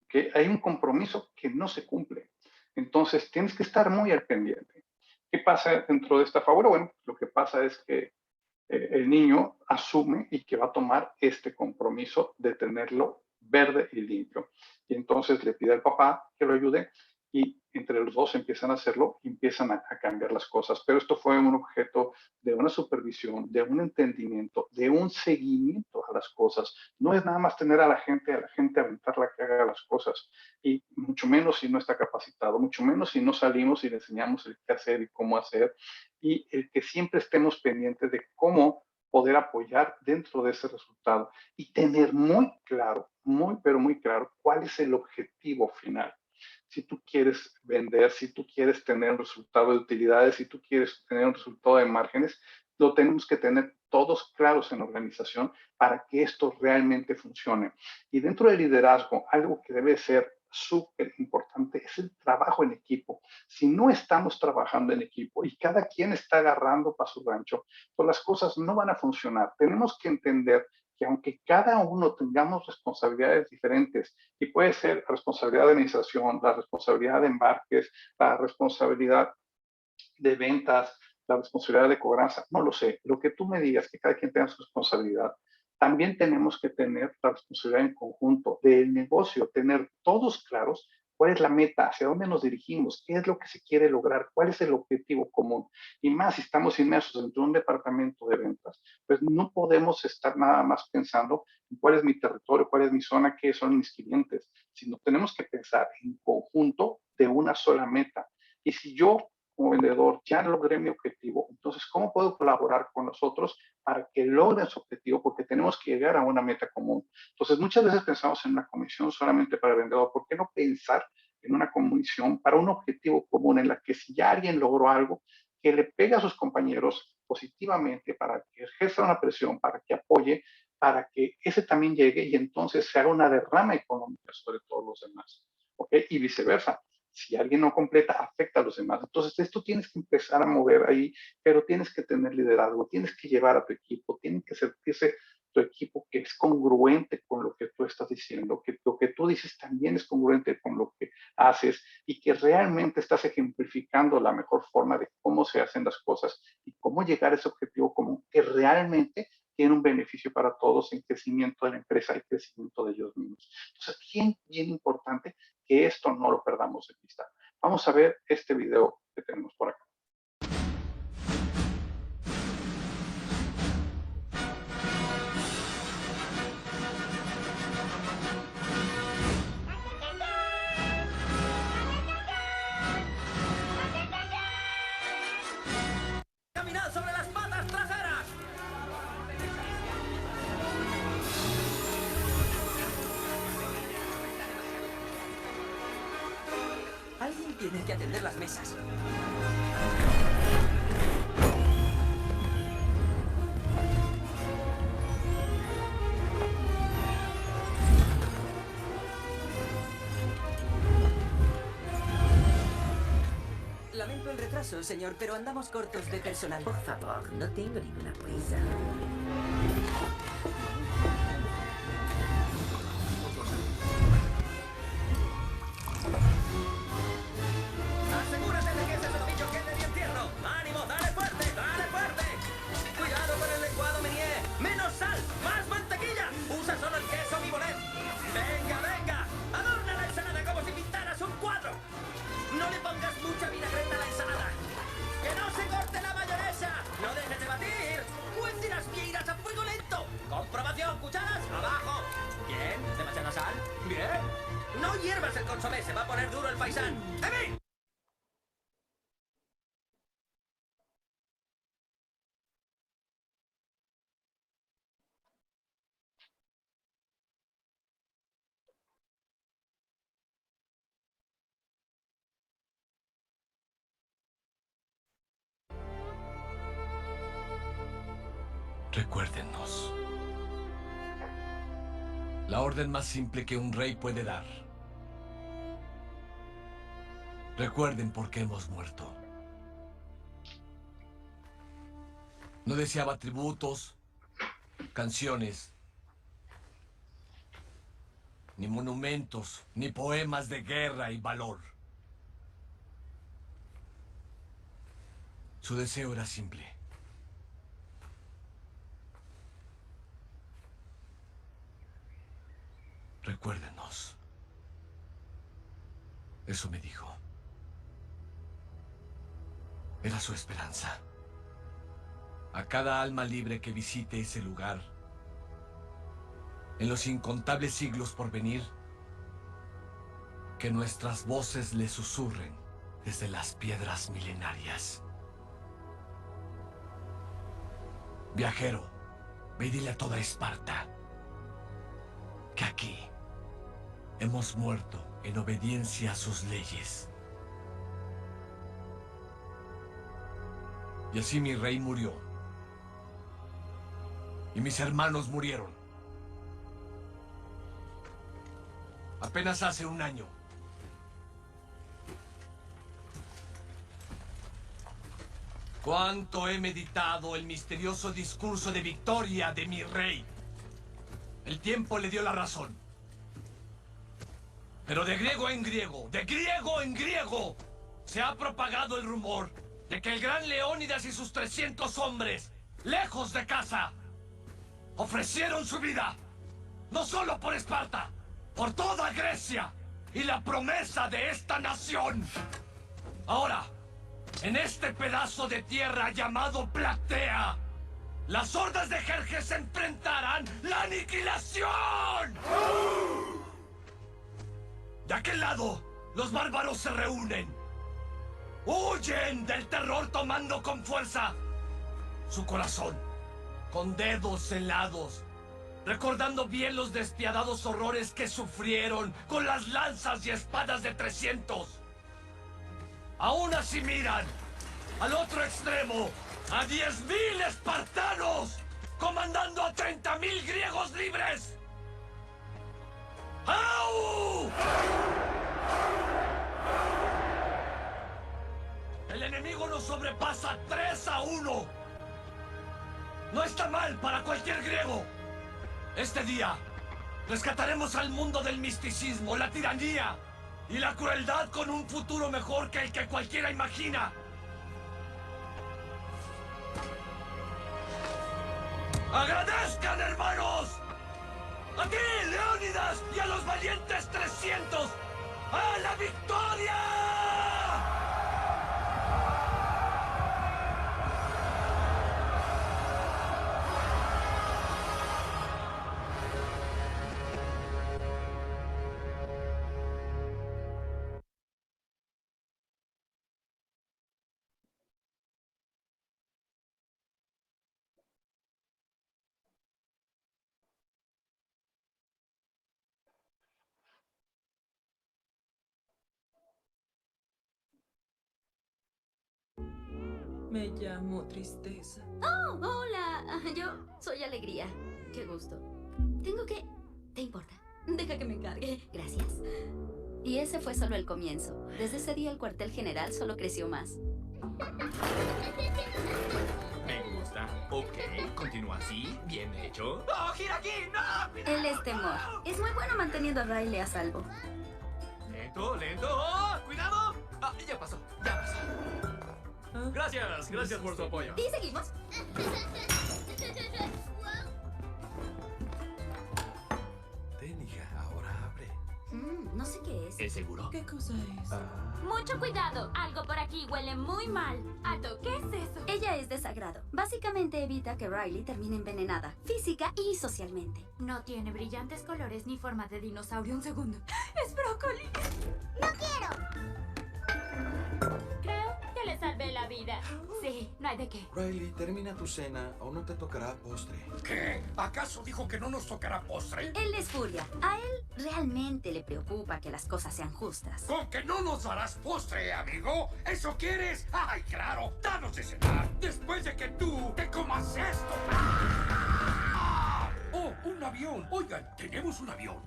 que hay un compromiso que no se cumple. Entonces, tienes que estar muy al pendiente. ¿Qué pasa dentro de esta fábula? Bueno, lo que pasa es que el niño asume y que va a tomar este compromiso de tenerlo verde y limpio. Y entonces le pide al papá que lo ayude y entre los dos empiezan a hacerlo y empiezan a cambiar las cosas. Pero esto fue un objeto de una supervisión, de un entendimiento, de un seguimiento a las cosas. No es nada más tener a la gente aventarla que haga las cosas, y mucho menos si no está capacitado, mucho menos si no salimos y le enseñamos el qué hacer y cómo hacer, y el que siempre estemos pendientes de cómo poder apoyar dentro de ese resultado y tener muy claro, muy, pero muy claro cuál es el objetivo final. Si tú quieres vender, si tú quieres tener un resultado de utilidades, si tú quieres tener un resultado de márgenes, lo tenemos que tener todos claros en la organización para que esto realmente funcione. Y dentro del liderazgo, algo que debe ser súper importante es el trabajo en equipo. Si no estamos trabajando en equipo y cada quien está agarrando para su rancho, pues las cosas no van a funcionar. Tenemos que entender que aunque cada uno tengamos responsabilidades diferentes, y puede ser la responsabilidad de administración, la responsabilidad de embarques, la responsabilidad de ventas, la responsabilidad de cobranza, no lo sé, lo que tú me digas, que cada quien tenga su responsabilidad, también tenemos que tener la responsabilidad en conjunto del negocio, tener todos claros cuál es la meta, hacia dónde nos dirigimos, qué es lo que se quiere lograr, cuál es el objetivo común. Y más si estamos inmersos dentro de un departamento de ventas, pues no podemos estar nada más pensando en cuál es mi territorio, cuál es mi zona, qué son mis clientes, sino tenemos que pensar en conjunto de una sola meta. Y si yo como vendedor ya logré mi objetivo, entonces, ¿cómo puedo colaborar con nosotros para que logren su objetivo? Porque tenemos que llegar a una meta común. Entonces, muchas veces pensamos en una comisión solamente para el vendedor. ¿Por qué no pensar en una comisión para un objetivo común en la que si ya alguien logró algo, que le pegue a sus compañeros positivamente para que ejerza una presión, para que apoye, para que ese también llegue y entonces se haga una derrama económica sobre todos los demás? ¿Ok? Y viceversa. Si alguien no completa, afecta a los demás. Entonces, esto tienes que empezar a mover ahí, pero tienes que tener liderazgo, tienes que llevar a tu equipo, tiene que sentirse tu equipo que es congruente con lo que tú estás diciendo, que lo que tú dices también es congruente con lo que haces y que realmente estás ejemplificando la mejor forma de cómo se hacen las cosas y cómo llegar a ese objetivo común que realmente tiene un beneficio para todos en crecimiento de la empresa y crecimiento de ellos mismos. Entonces, bien, bien importante que esto no lo perdamos de vista. Vamos a ver este video que tenemos por acá. ¡Caminad sobre las patas traseras! Alguien tiene que atender las mesas. Lamento el retraso, señor, pero andamos cortos de personal. Por favor, no tengo ninguna prisa. ¡Asegúrate de que ese solomillo quede bien tierno! ¡Ánimo! ¡Dale fuerte! ¡Dale fuerte! ¡Cuidado con el lenguado, Menier! ¡Menos sal! ¡Más mantequilla! ¡Usa solo el queso Mibolet! ¡Venga, venga! ¡Adorna la ensalada como si pintaras un cuadro! ¡No le pongas mucha vinagreta a la ensalada! ¡Que no se corte la mayonesa! ¡No dejes de batir! ¡Cuece las vieiras a fuego lento! ¡Comprobación! ¡Cucharas! ¡Abajo! ¿Bien? ¿Demasiada sal? ¡Bien! ¡No hiervas el consomé! ¡Se va a poner duro el faisán! ¡Emi! Recuérdennos. La orden más simple que un rey puede dar. Recuerden por qué hemos muerto. No deseaba tributos, canciones, ni monumentos, ni poemas de guerra y valor. Su deseo era simple. Recuérdenos. Eso me dijo. Era su esperanza. A cada alma libre que visite ese lugar, en los incontables siglos por venir, que nuestras voces le susurren desde las piedras milenarias. Viajero, ve y dile a toda Esparta que aquí hemos muerto en obediencia a sus leyes. Y así mi rey murió. Y mis hermanos murieron. Apenas hace un año. Cuánto he meditado el misterioso discurso de victoria de mi rey. El tiempo le dio la razón. Pero de griego en griego, se ha propagado el rumor de que el gran Leónidas y sus 300 hombres, lejos de casa, ofrecieron su vida, no solo por Esparta, por toda Grecia y la promesa de esta nación. Ahora, en este pedazo de tierra llamado Platea, las hordas de Jerjes enfrentarán la aniquilación. De aquel lado, los bárbaros se reúnen. Huyen del terror tomando con fuerza su corazón, con dedos helados, recordando bien los despiadados horrores que sufrieron con las lanzas y espadas de 300. Aún así miran al otro extremo a 10.000 espartanos comandando a 30.000 griegos libres. ¡Au! El enemigo nos sobrepasa 3-1. No está mal para cualquier griego. Este día, rescataremos al mundo del misticismo, la tiranía y la crueldad con un futuro mejor que el que cualquiera imagina. ¡Agradezcan, hermanos! ¡A ti, Leónidas, y a los valientes 300! ¡A la victoria! Me llamo Tristeza. Oh, hola. Yo soy Alegría. Qué gusto. Tengo que... ¿Te importa? Deja que me encargue. Gracias. Y ese fue solo el comienzo. Desde ese día el cuartel general solo creció más. Me gusta. Ok, continúa así. Bien hecho. ¡No, gira aquí! ¡No! ¡Cuidado! Él es temor. Es muy bueno manteniendo a Riley a salvo. Lento, lento. ¡Oh! ¡Cuidado! Ah, ya pasó, ya pasó. ¿Ah? Gracias por su apoyo. Y seguimos. Ten, hija, ahora abre. No sé qué es. ¿Es seguro? ¿Qué cosa es? Mucho cuidado, algo por aquí huele muy mal. Alto, ¿qué es eso? Ella es desagrado. Básicamente evita que Riley termine envenenada, física y socialmente. No tiene brillantes colores ni forma de dinosaurio. Un segundo. ¡Es brócoli! ¡No quiero! Creo que le salvé la vida. Sí, no hay de qué. Riley, termina tu cena o no te tocará postre. ¿Qué? ¿Acaso dijo que no nos tocará postre? Él es furia. A él realmente le preocupa que las cosas sean justas. ¿Con que no nos darás postre, amigo? ¿Eso quieres? ¡Ay, claro! ¡Danos de cenar! Después de que tú te comas esto. ¡Ah! ¡Oh, un avión! Oigan, tenemos un avión.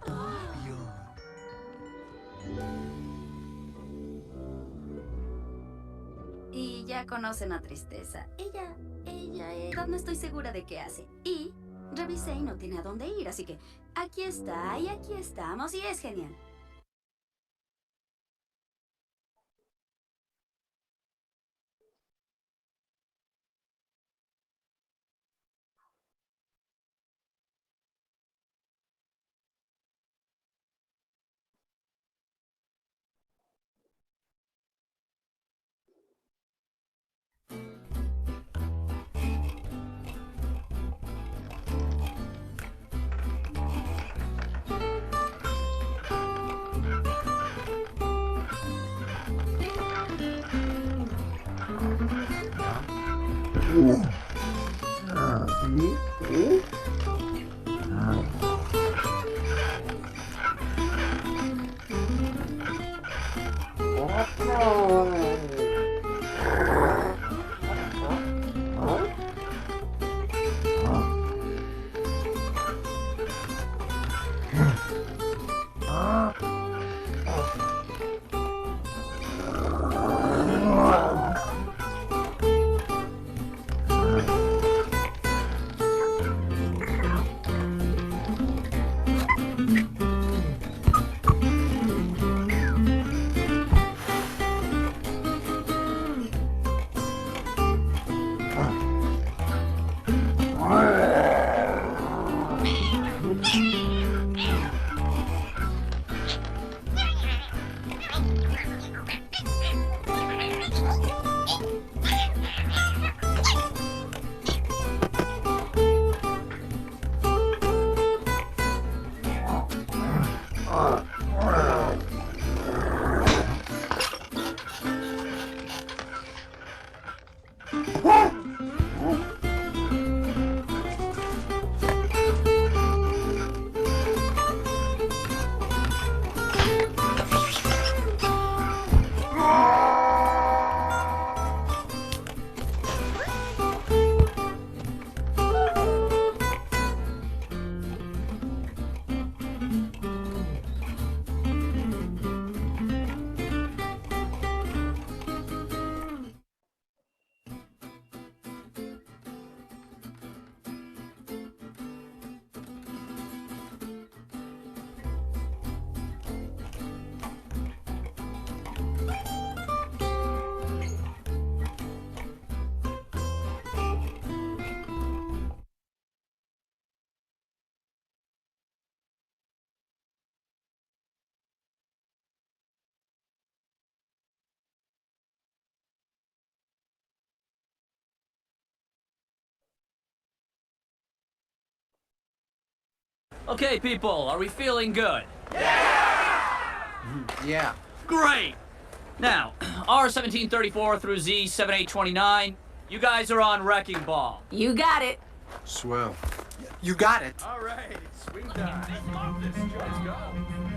Y ya conocen a Tristeza. Ella no estoy segura de qué hace. Y revisé y no tiene a dónde ir, así que aquí está y aquí estamos y es genial. Okay, people, are we feeling good? Yeah. Great! Now, R1734 through Z7829, you guys are on Wrecking Ball. You got it. Swell. You got it. All right, swing time. Let's go.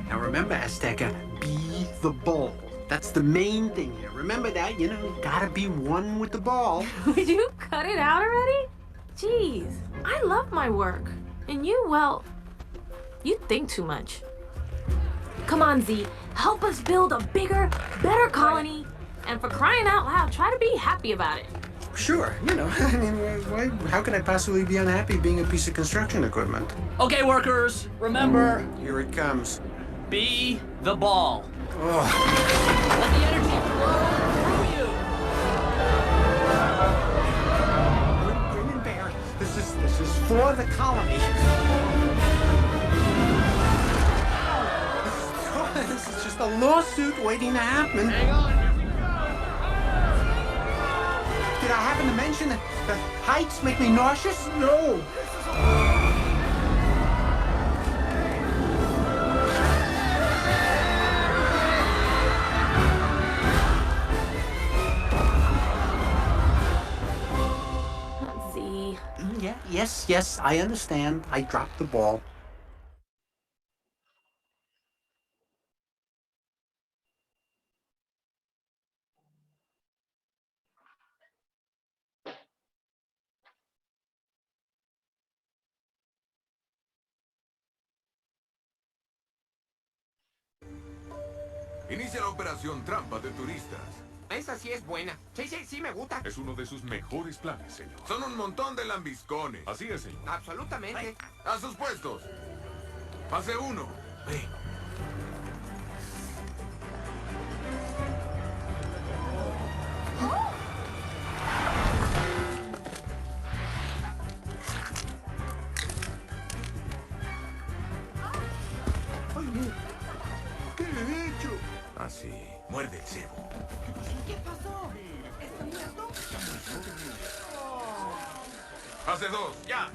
Now remember, Azteca, be the ball. That's the main thing here. Remember that, you gotta be one with the ball. Would you cut it out already? Jeez, I love my work. And you, well, you think too much. Come on, Z, help us build a bigger, better colony. And for crying out loud, try to be happy about it. Sure, I mean, how can I possibly be unhappy being a piece of construction equipment? Okay, workers, remember... Here it comes. Be the ball. Oh. Let the energy flow through you. Grin and bear. This is for the colony. This is just a lawsuit waiting to happen. Hang on, here we go. Did I happen to mention that the heights make me nauseous? No. Z. Yeah, yes, I understand. I dropped the ball. Inicia la operación Trampa de Turistas. Esa sí es buena. Sí, me gusta. Es uno de sus mejores planes, señor. Son un montón de lambiscones. Así es, señor. Absolutamente. A sus puestos. Fase 1. ¿Qué he hecho? Así. Muerde el cebo. ¿Qué pasó? ¿Está muerto? Fase 2. Ya.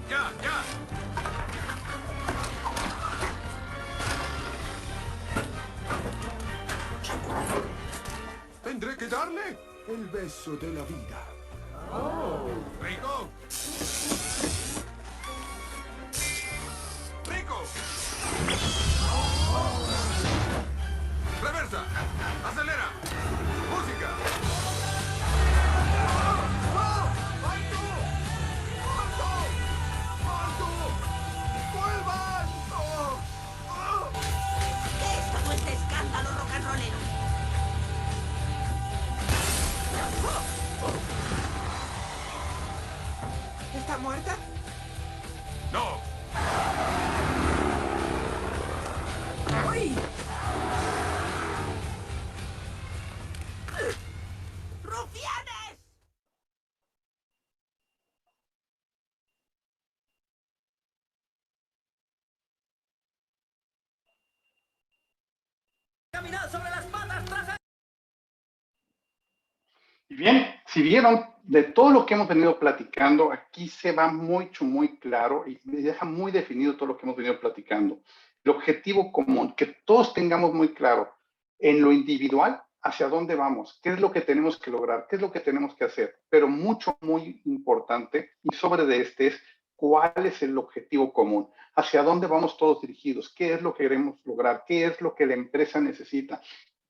Tendré que darle el beso de la vida. Rey ¿Está muerta? ¡No! ¡Ay! ¡Rufianes! Caminar sobre las patas traseras. Y bien, si vieron de todo lo que hemos venido platicando, aquí se va mucho, muy claro y deja muy definido todo lo que hemos venido platicando. El objetivo común, que todos tengamos muy claro en lo individual hacia dónde vamos, qué es lo que tenemos que lograr, qué es lo que tenemos que hacer, pero mucho, muy importante y sobre de este es cuál es el objetivo común, hacia dónde vamos todos dirigidos, qué es lo que queremos lograr, qué es lo que la empresa necesita.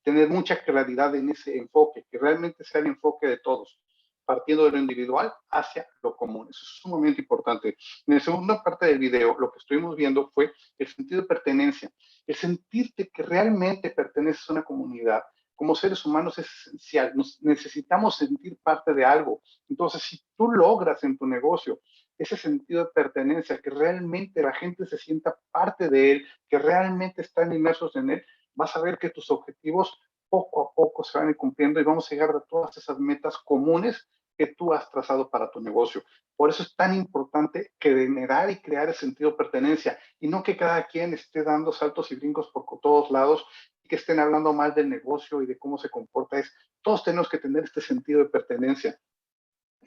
Tener mucha claridad en ese enfoque, que realmente sea el enfoque de todos, partiendo de lo individual hacia lo común. Eso es sumamente importante. En la segunda parte del video, lo que estuvimos viendo fue el sentido de pertenencia, el sentirte que realmente perteneces a una comunidad. Como seres humanos es esencial, necesitamos sentir parte de algo. Entonces, si tú logras en tu negocio ese sentido de pertenencia, que realmente la gente se sienta parte de él, que realmente están inmersos en él, vas a ver que tus objetivos poco a poco se van a ir cumpliendo y vamos a llegar a todas esas metas comunes que tú has trazado para tu negocio. Por eso es tan importante generar y crear el sentido de pertenencia y no que cada quien esté dando saltos y brincos por todos lados y que estén hablando mal del negocio y de cómo se comporta. Todos tenemos que tener este sentido de pertenencia.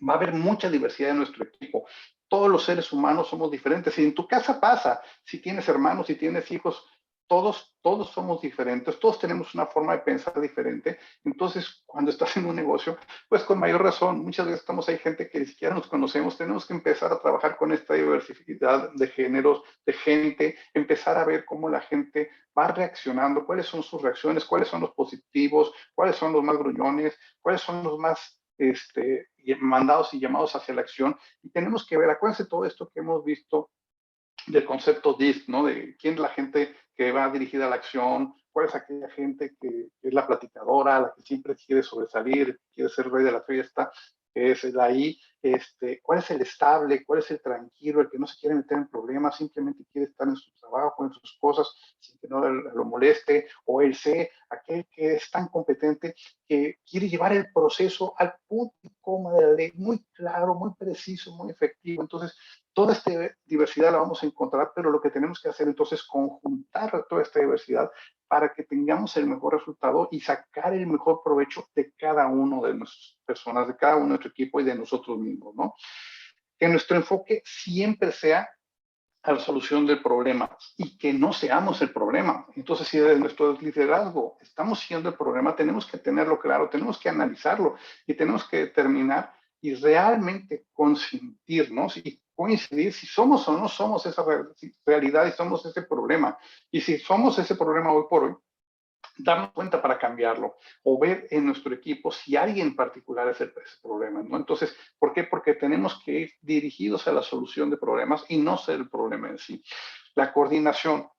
Va a haber mucha diversidad en nuestro equipo. Todos los seres humanos somos diferentes. Y en tu casa pasa, si tienes hermanos, si tienes hijos, todos somos diferentes, todos tenemos una forma de pensar diferente. Entonces, cuando estás en un negocio, pues con mayor razón, muchas veces estamos ahí gente que ni siquiera nos conocemos, tenemos que empezar a trabajar con esta diversidad de géneros, de gente, empezar a ver cómo la gente va reaccionando, cuáles son sus reacciones, cuáles son los positivos, cuáles son los más gruñones, cuáles son los más mandados y llamados hacia la acción. Y tenemos que ver, acuérdense todo esto que hemos visto del concepto DISC, ¿no? De quién es la gente que va dirigida a la acción, cuál es aquella gente que es la platicadora, la que siempre quiere sobresalir, quiere ser rey de la fiesta, que es el ahí, cuál es el estable, cuál es el tranquilo, el que no se quiere meter en problemas, simplemente quiere estar en su trabajo, en sus cosas, sin que no lo moleste, o el C, aquel que es tan competente que quiere llevar el proceso al punto y coma de la ley, muy claro, muy preciso, muy efectivo. Entonces, toda esta diversidad la vamos a encontrar, pero lo que tenemos que hacer entonces es conjuntar toda esta diversidad para que tengamos el mejor resultado y sacar el mejor provecho de cada uno de nuestras personas, de cada uno de nuestro equipo y de nosotros mismos, ¿no? Que nuestro enfoque siempre sea a la solución del problema y que no seamos el problema. Entonces, si desde nuestro liderazgo estamos siendo el problema, tenemos que tenerlo claro, tenemos que analizarlo y tenemos que determinar y realmente consentirnos y coincidir si somos o no somos esa realidad y somos ese problema. Y si somos ese problema hoy por hoy, darnos cuenta para cambiarlo o ver en nuestro equipo si alguien en particular es ese problema, ¿no? Entonces, ¿por qué? Porque tenemos que ir dirigidos a la solución de problemas y no ser el problema en sí. La coordinación,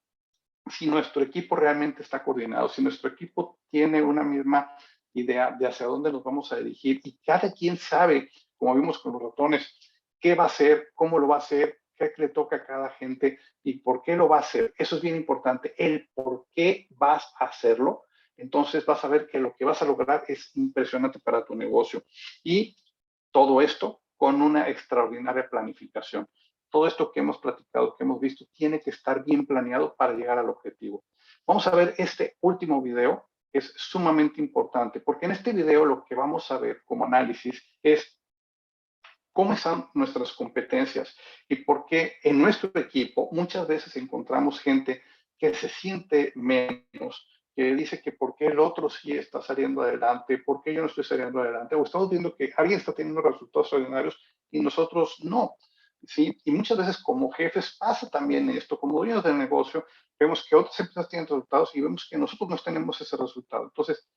si nuestro equipo realmente está coordinado, si nuestro equipo tiene una misma idea de hacia dónde nos vamos a dirigir y cada quien sabe, como vimos con los ratones, qué va a hacer, cómo lo va a hacer, qué le toca a cada gente y por qué lo va a hacer. Eso es bien importante, el por qué vas a hacerlo. Entonces vas a ver que lo que vas a lograr es impresionante para tu negocio. Y todo esto con una extraordinaria planificación. Todo esto que hemos platicado, que hemos visto, tiene que estar bien planeado para llegar al objetivo. Vamos a ver este último video, que es sumamente importante, porque en este video lo que vamos a ver como análisis es cómo están nuestras competencias y por qué en nuestro equipo muchas veces encontramos gente que se siente menos, que dice que por qué el otro sí está saliendo adelante, por qué yo no estoy saliendo adelante, o estamos viendo que alguien está teniendo resultados extraordinarios y nosotros no, ¿sí? Y muchas veces como jefes pasa también esto, como dueños del negocio, vemos que otras empresas tienen resultados y vemos que nosotros no tenemos ese resultado. Entonces,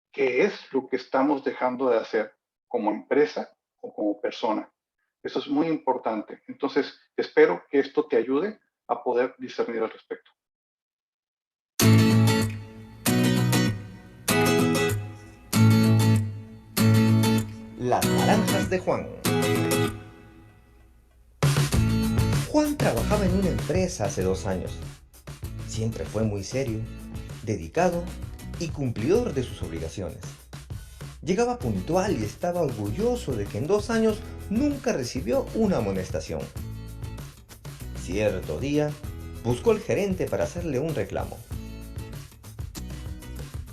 ¿qué es lo que estamos dejando de hacer como empresa o como persona? Eso es muy importante. Entonces, espero que esto te ayude a poder discernir al respecto. Las naranjas de Juan. Juan trabajaba en una empresa hace 2 años. Siempre fue muy serio, dedicado y cumplidor de sus obligaciones. Llegaba puntual y estaba orgulloso de que en 2 años nunca recibió una amonestación. Cierto día, buscó al gerente para hacerle un reclamo.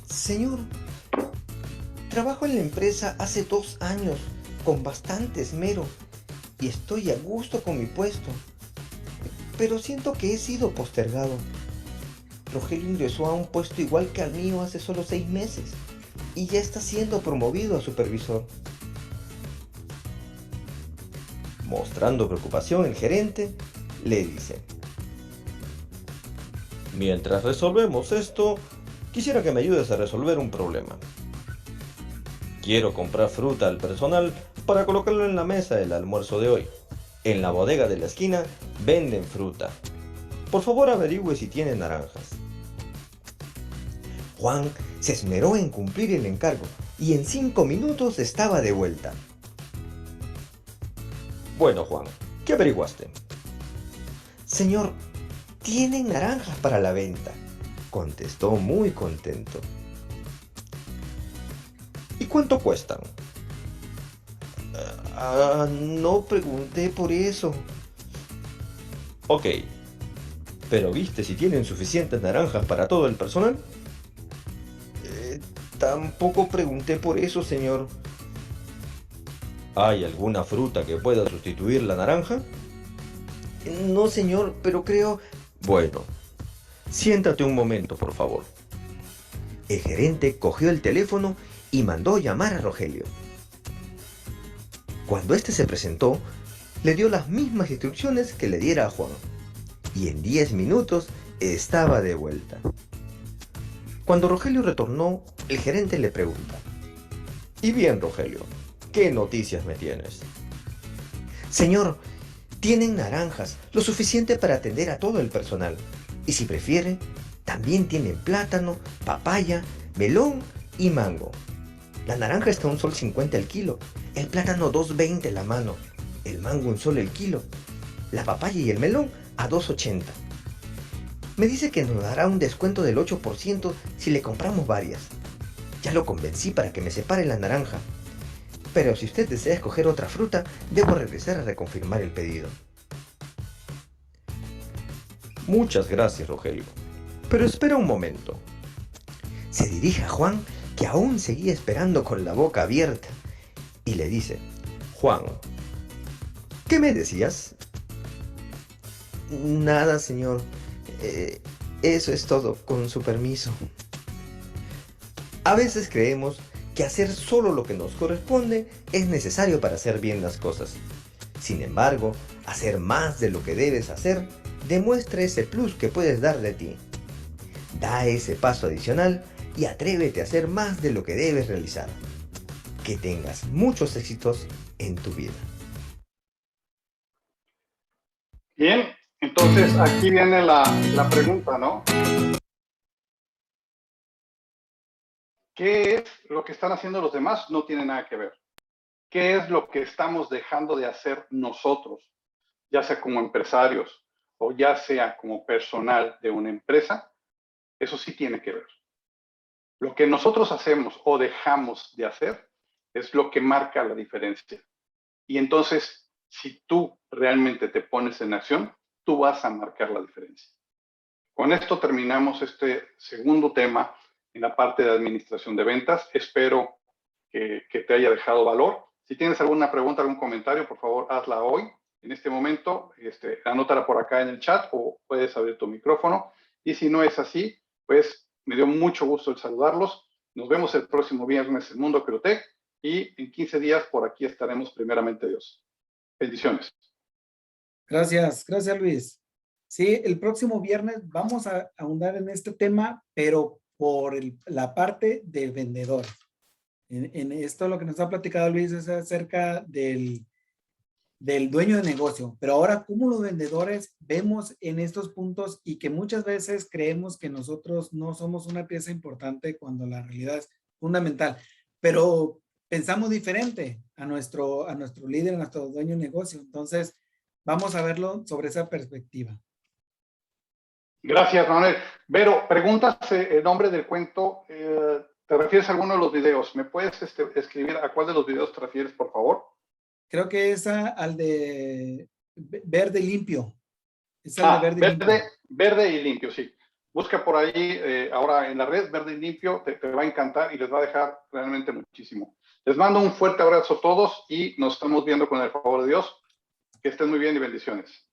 Señor, trabajo en la empresa hace 2 años con bastante esmero y estoy a gusto con mi puesto, pero siento que he sido postergado. Rogelio ingresó a un puesto igual que al mío hace solo 6 meses y ya está siendo promovido a supervisor. Mostrando preocupación, el gerente le dice: mientras resolvemos esto, quisiera que me ayudes a resolver un problema. Quiero comprar fruta al personal para colocarlo en la mesa del almuerzo de hoy. En la bodega de la esquina venden fruta. Por favor, averigüe si tienen naranjas. Juan se esmeró en cumplir el encargo y en 5 minutos estaba de vuelta. Bueno, Juan, ¿qué averiguaste? Señor, tienen naranjas para la venta, contestó muy contento. ¿Y cuánto cuestan? No pregunté por eso. Ok, pero ¿viste si tienen suficientes naranjas para todo el personal? Tampoco pregunté por eso, señor. ¿Hay alguna fruta que pueda sustituir la naranja? No, señor, pero creo... Bueno, siéntate un momento, por favor. El gerente cogió el teléfono y mandó llamar a Rogelio. Cuando éste se presentó, le dio las mismas instrucciones que le diera a Juan, y en 10 minutos estaba de vuelta. Cuando Rogelio retornó, el gerente le pregunta: y bien, Rogelio, ¿qué noticias me tienes? Señor, tienen naranjas, lo suficiente para atender a todo el personal, y si prefiere, también tienen plátano, papaya, melón y mango. La naranja está a $1.50 el kilo, el plátano $2.20 la mano, el mango $1 el kilo, la papaya y el melón a $2.80. Me dice que nos dará un descuento del 8% si le compramos varias. Ya lo convencí para que me separe la naranja, pero si usted desea escoger otra fruta, debo regresar a reconfirmar el pedido. Muchas gracias, Rogelio, pero espera un momento. Se dirige a Juan, que aún seguía esperando con la boca abierta, y le dice: Juan, ¿qué me decías? Nada, señor. Eso es todo, con su permiso. A veces creemos que hacer solo lo que nos corresponde es necesario para hacer bien las cosas. Sin embargo, hacer más de lo que debes hacer demuestra ese plus que puedes dar de ti. Da ese paso adicional y atrévete a hacer más de lo que debes realizar. Que tengas muchos éxitos en tu vida. Bien, entonces aquí viene la pregunta, ¿no? ¿Qué es lo que están haciendo los demás? No tiene nada que ver. ¿Qué es lo que estamos dejando de hacer nosotros? Ya sea como empresarios o ya sea como personal de una empresa, eso sí tiene que ver. Lo que nosotros hacemos o dejamos de hacer es lo que marca la diferencia. Y entonces, si tú realmente te pones en acción, tú vas a marcar la diferencia. Con esto terminamos este segundo tema en la parte de administración de ventas. Espero que te haya dejado valor. Si tienes alguna pregunta, algún comentario, por favor, hazla hoy. En este momento, anótala por acá en el chat o puedes abrir tu micrófono. Y si no es así, pues me dio mucho gusto el saludarlos. Nos vemos el próximo viernes en Mundo Creotech y en 15 días por aquí estaremos, primeramente Dios. Bendiciones. Gracias Luis. Sí, el próximo viernes vamos a ahondar en este tema, pero por la parte de vendedores. En esto lo que nos ha platicado Luis es acerca del dueño de negocio, pero ahora cómo los vendedores vemos en estos puntos y que muchas veces creemos que nosotros no somos una pieza importante cuando la realidad es fundamental, pero pensamos diferente a nuestro líder, a nuestro dueño de negocio. Entonces, vamos a verlo sobre esa perspectiva. Gracias, Manuel. Vero, preguntas el nombre del cuento. ¿Te refieres a alguno de los videos? ¿Me puedes escribir a cuál de los videos te refieres, por favor? Creo que al de Verde Limpio. Es el de Verde y Limpio, sí. Busca por ahí ahora en la red Verde y Limpio, te va a encantar y les va a dejar realmente muchísimo. Les mando un fuerte abrazo a todos y nos estamos viendo con el favor de Dios. Que estén muy bien y bendiciones.